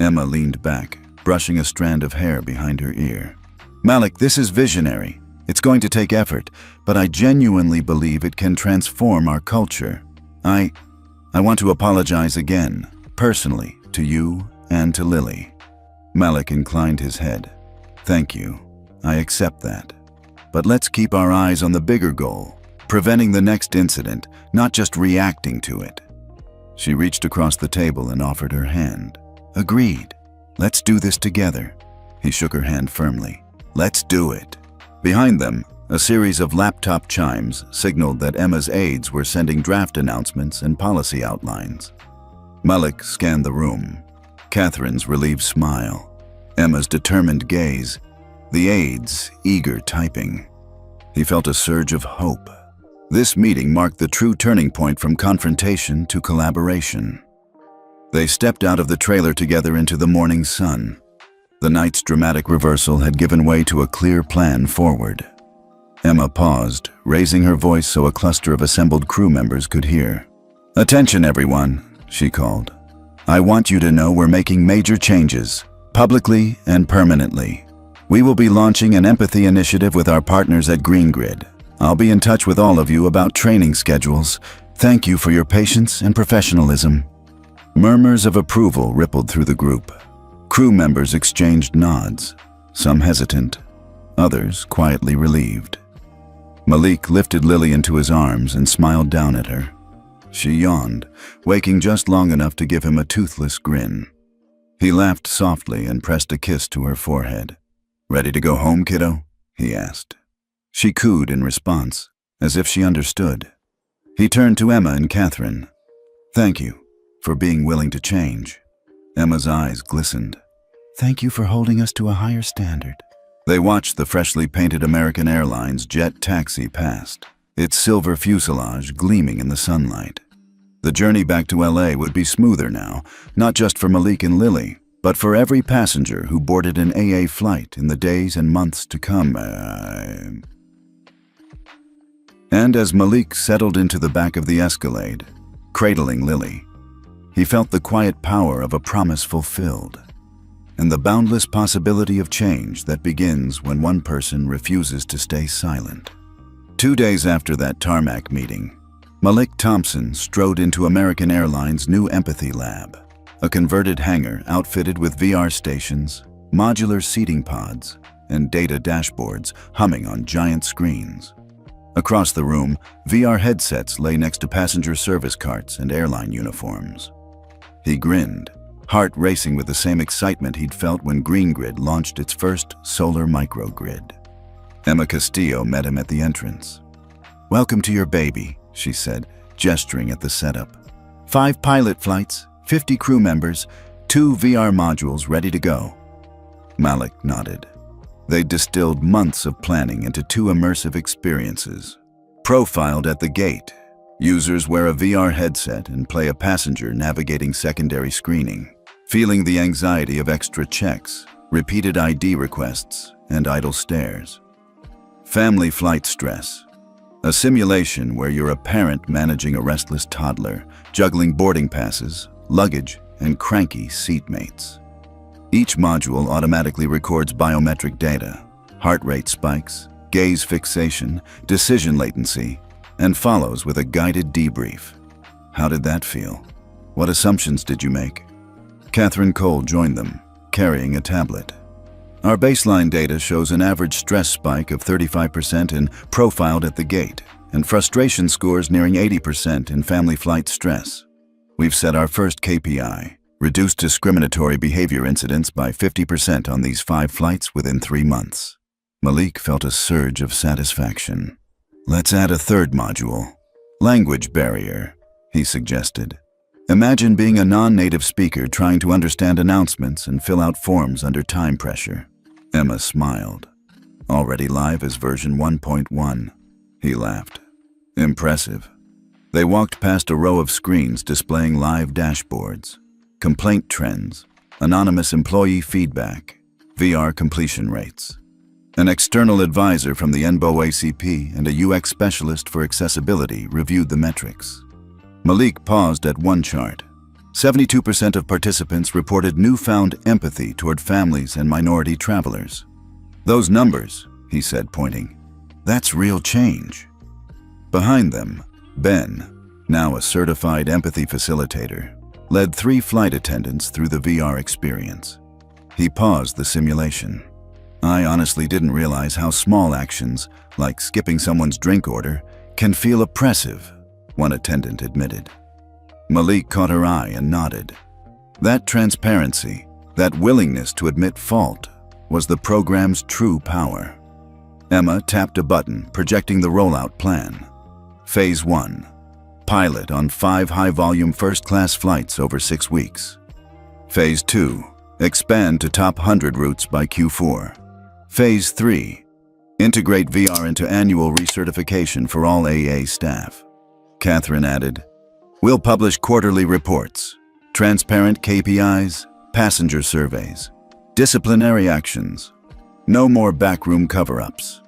Emma leaned back, brushing a strand of hair behind her ear. Malik, this is visionary. It's going to take effort, but I genuinely believe it can transform our culture. I want to apologize again, personally, to you and to Lily. Malik inclined his head. Thank you. I accept that. But let's keep our eyes on the bigger goal, preventing the next incident, not just reacting to it. She reached across the table and offered her hand. Agreed. Let's do this together. He shook her hand firmly. Let's do it. Behind them, a series of laptop chimes signaled that Emma's aides were sending draft announcements and policy outlines. Malik scanned the room. Catherine's relieved smile. Emma's determined gaze. The aides eager typing. He felt a surge of hope. This meeting marked the true turning point from confrontation to collaboration. They stepped out of the trailer together into the morning sun. The night's dramatic reversal had given way to a clear plan forward. Emma paused, raising her voice so a cluster of assembled crew members could hear. Attention, everyone, she called. I want you to know we're making major changes, publicly and permanently. We will be launching an empathy initiative with our partners at Green Grid. I'll be in touch with all of you about training schedules. Thank you for your patience and professionalism. Murmurs of approval rippled through the group. Crew members exchanged nods, some hesitant, others quietly relieved. Malik lifted Lily into his arms and smiled down at her. She yawned, waking just long enough to give him a toothless grin. He laughed softly and pressed a kiss to her forehead. Ready to go home, kiddo? He asked. She cooed in response, as if she understood. He turned to Emma and Catherine. Thank you for being willing to change. Emma's eyes glistened. Thank you for holding us to a higher standard. They watched the freshly painted American Airlines jet taxi past, its silver fuselage gleaming in the sunlight. The journey back to LA would be smoother now, not just for Malik and Lily, but for every passenger who boarded an AA flight in the days and months to come. And as Malik settled into the back of the Escalade, cradling Lily, he felt the quiet power of a promise fulfilled, and the boundless possibility of change that begins when one person refuses to stay silent. 2 days after that tarmac meeting, Malik Thompson strode into American Airlines' new empathy lab, a converted hangar outfitted with VR stations, modular seating pods, and data dashboards humming on giant screens. Across the room, VR headsets lay next to passenger service carts and airline uniforms. He grinned, heart racing with the same excitement he'd felt when Green Grid launched its first solar microgrid. Emma Castillo met him at the entrance. Welcome to your baby, she said, gesturing at the setup. 5 pilot flights, 50 crew members, 2 VR modules ready to go. Malik nodded. They distilled months of planning into 2 immersive experiences. Profiled at the gate, users wear a VR headset and play a passenger navigating secondary screening, feeling the anxiety of extra checks, repeated ID requests, and idle stares. Family flight stress. A simulation where you're a parent managing a restless toddler, juggling boarding passes, luggage, and cranky seatmates. Each module automatically records biometric data, heart rate spikes, gaze fixation, decision latency, and follows with a guided debrief. How did that feel? What assumptions did you make? Catherine Cole joined them, carrying a tablet. Our baseline data shows an average stress spike of 35% in profiled at the gate, and frustration scores nearing 80% in family flight stress. We've set our first KPI, reduced discriminatory behavior incidents by 50% on these 5 flights within 3 months. Malik felt a surge of satisfaction. Let's add a third module. Language barrier, he suggested. Imagine being a non-native speaker trying to understand announcements and fill out forms under time pressure. Emma smiled. Already live as version 1.1. He laughed. Impressive. They walked past a row of screens displaying live dashboards, complaint trends, anonymous employee feedback, VR completion rates. An external advisor from the ENBO ACP and a UX specialist for accessibility reviewed the metrics. Malik paused at one chart. 72% of participants reported newfound empathy toward families and minority travelers. Those numbers, he said, pointing. That's real change. Behind them, Ben, now a certified empathy facilitator, led 3 flight attendants through the VR experience. He paused the simulation. I honestly didn't realize how small actions, like skipping someone's drink order, can feel oppressive, one attendant admitted. Malik caught her eye and nodded. That transparency, that willingness to admit fault, was the program's true power. Emma tapped a button, projecting the rollout plan. Phase 1. Pilot on 5 high-volume first-class flights over 6 weeks. Phase 2. Expand to top 100 routes by Q4. Phase 3. Integrate VR into annual recertification for all AA staff. Catherine added, We'll publish quarterly reports, transparent KPIs, passenger surveys, disciplinary actions. No more backroom cover-ups.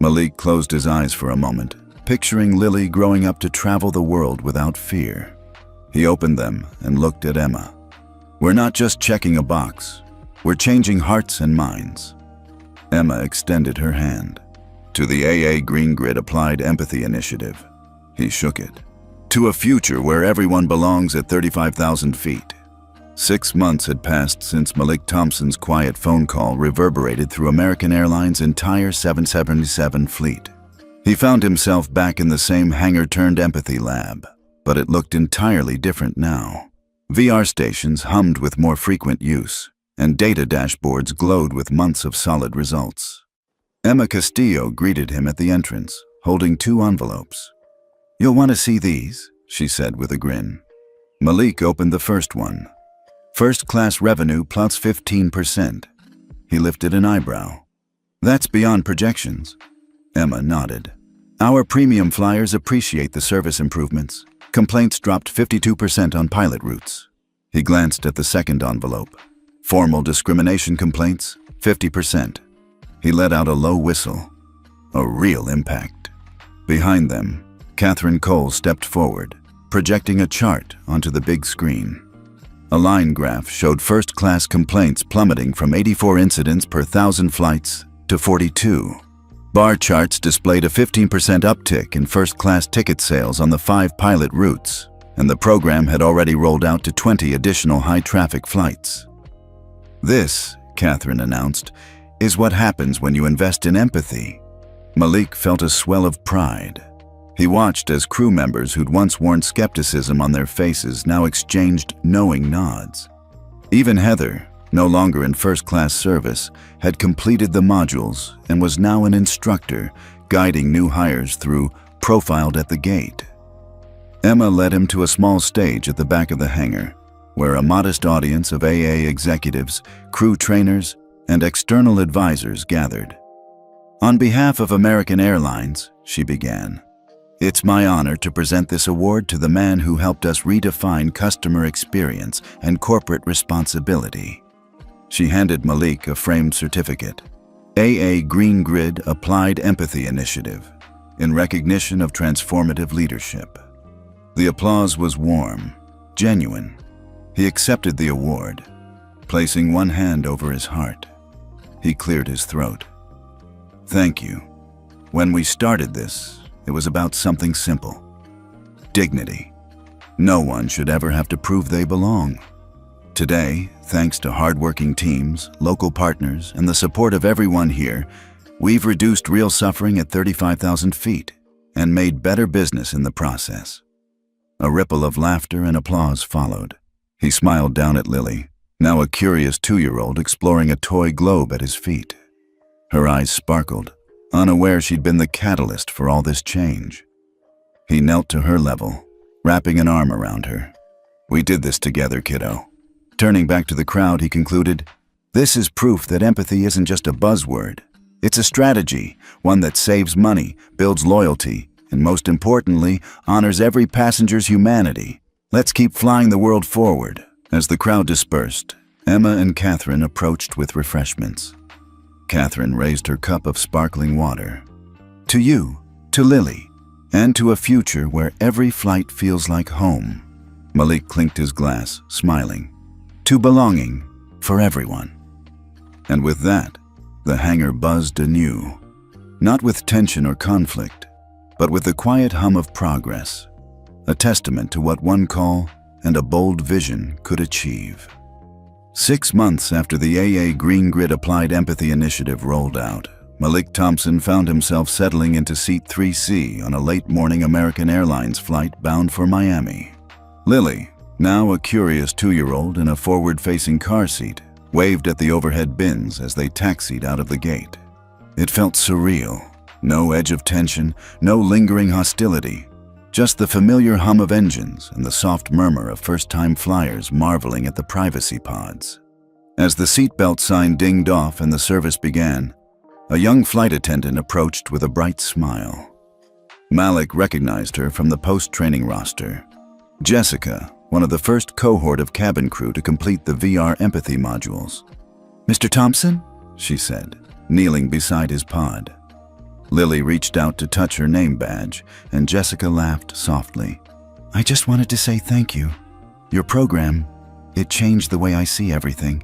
Malik closed his eyes for a moment, picturing Lily growing up to travel the world without fear. He opened them and looked at Emma. We're not just checking a box. We're changing hearts and minds. Emma extended her hand. To the AA Green Grid Applied Empathy Initiative. He shook it. To a future where everyone belongs at 35,000 feet. 6 months had passed since Malik Thompson's quiet phone call reverberated through American Airlines' entire 777 fleet. He found himself back in the same hangar-turned empathy lab, but it looked entirely different now. VR stations hummed with more frequent use, and data dashboards glowed with months of solid results. Emma Castillo greeted him at the entrance, holding 2 envelopes. You'll want to see these, she said with a grin. Malik opened the first one. First-class revenue plus 15%. He lifted an eyebrow. That's beyond projections. Emma nodded. Our premium flyers appreciate the service improvements. Complaints dropped 52% on pilot routes. He glanced at the second envelope. Formal discrimination complaints, 50%. He let out a low whistle. A real impact. Behind them, Catherine Cole stepped forward, projecting a chart onto the big screen. A line graph showed first-class complaints plummeting from 84 incidents per 1,000 flights to 42. Bar charts displayed a 15% uptick in first-class ticket sales on the 5 pilot routes, and the program had already rolled out to 20 additional high-traffic flights. This, Catherine announced, is what happens when you invest in empathy. Malik felt a swell of pride. He watched as crew members who'd once worn skepticism on their faces now exchanged knowing nods. Even Heather, no longer in first-class service, had completed the modules and was now an instructor, guiding new hires through Profiled at the Gate. Emma led him to a small stage at the back of the hangar. where a modest audience of AA executives, crew trainers, and external advisors gathered. "On behalf of American Airlines," she began, "it's my honor to present this award to the man who helped us redefine customer experience and corporate responsibility." She handed Malik a framed certificate, AA Green Grid Applied Empathy Initiative, in recognition of transformative leadership. The applause was warm, genuine. He accepted the award, placing one hand over his heart. He cleared his throat. "Thank you. When we started this, it was about something simple. Dignity. No one should ever have to prove they belong. Today, thanks to hardworking teams, local partners, and the support of everyone here, we've reduced real suffering at 35,000 feet and made better business in the process." A ripple of laughter and applause followed. He smiled down at Lily, now a curious 2-year-old exploring a toy globe at his feet. Her eyes sparkled, unaware she'd been the catalyst for all this change. He knelt to her level, wrapping an arm around her. "We did this together, kiddo." Turning back to the crowd, he concluded, "This is proof that empathy isn't just a buzzword. It's a strategy, one that saves money, builds loyalty, and most importantly, honors every passenger's humanity. Let's keep flying the world forward." As the crowd dispersed, Emma and Catherine approached with refreshments. Catherine raised her cup of sparkling water. "To you, to Lily, and to a future where every flight feels like home." Malik clinked his glass, smiling. "To belonging, for everyone." And with that, the hangar buzzed anew, not with tension or conflict, but with the quiet hum of progress, a testament to what one call and a bold vision could achieve. 6 months after the AA Green Grid Applied Empathy Initiative rolled out, Malik Thompson found himself settling into Seat 3C on a late-morning American Airlines flight bound for Miami. Lily, now a curious 2-year-old in a forward-facing car seat, waved at the overhead bins as they taxied out of the gate. It felt surreal. No edge of tension, no lingering hostility, just the familiar hum of engines and the soft murmur of first-time flyers marveling at the privacy pods. As the seatbelt sign dinged off and the service began, a young flight attendant approached with a bright smile. Malik recognized her from the post-training roster. Jessica, one of the first cohort of cabin crew to complete the VR empathy modules. "Mr. Thompson?" she said, kneeling beside his pod. Lily reached out to touch her name badge, and Jessica laughed softly. "I just wanted to say thank you. Your program, it changed the way I see everything.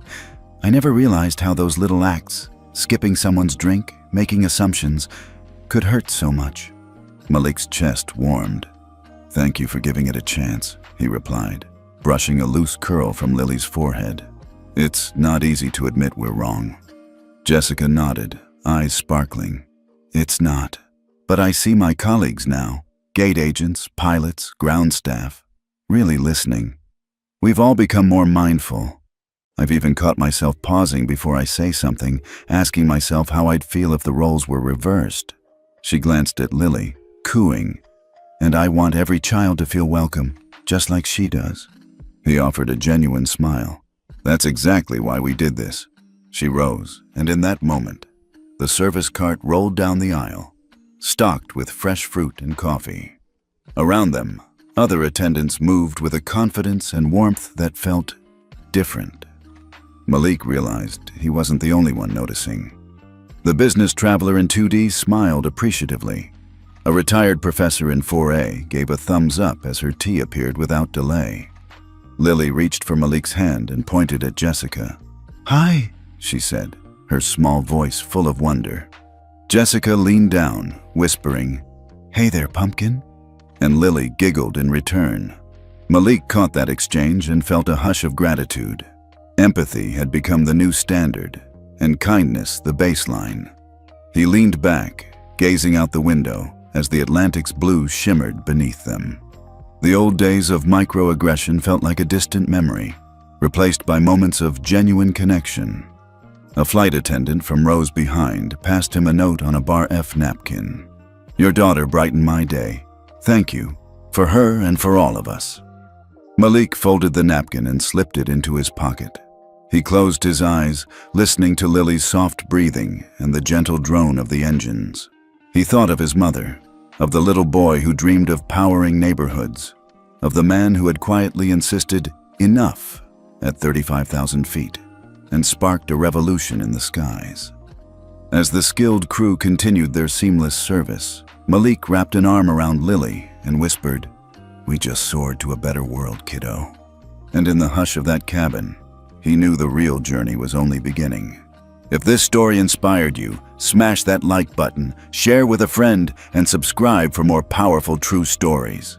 I never realized how those little acts, skipping someone's drink, making assumptions, could hurt so much." Malik's chest warmed. "Thank you for giving it a chance," he replied, brushing a loose curl from Lily's forehead. "It's not easy to admit we're wrong." Jessica nodded, eyes sparkling. "It's not. But I see my colleagues now, gate agents, pilots, ground staff, really listening. We've all become more mindful. I've even caught myself pausing before I say something, asking myself how I'd feel if the roles were reversed." She glanced at Lily, cooing, "And I want every child to feel welcome, just like she does." He offered a genuine smile. "That's exactly why we did this." She rose, and in that moment, the service cart rolled down the aisle, stocked with fresh fruit and coffee. Around them, other attendants moved with a confidence and warmth that felt different. Malik realized he wasn't the only one noticing. The business traveler in 2D smiled appreciatively. A retired professor in 4A gave a thumbs up as her tea appeared without delay. Lily reached for Malik's hand and pointed at Jessica. "Hi," she said, her small voice full of wonder. Jessica leaned down, whispering, "Hey there, pumpkin," and Lily giggled in return. Malik caught that exchange and felt a hush of gratitude. Empathy had become the new standard, and kindness the baseline. He leaned back, gazing out the window as the Atlantic's blue shimmered beneath them. The old days of microaggression felt like a distant memory, replaced by moments of genuine connection. A flight attendant from rows behind passed him a note on a Bar F napkin. "Your daughter brightened my day. Thank you, for her and for all of us." Malik folded the napkin and slipped it into his pocket. He closed his eyes, listening to Lily's soft breathing and the gentle drone of the engines. He thought of his mother, of the little boy who dreamed of powering neighborhoods, of the man who had quietly insisted enough at 35,000 feet and sparked a revolution in the skies. As the skilled crew continued their seamless service, Malik wrapped an arm around Lily and whispered, "We just soared to a better world, kiddo." And in the hush of that cabin, he knew the real journey was only beginning. If this story inspired you, smash that like button, share with a friend, and subscribe for more powerful true stories.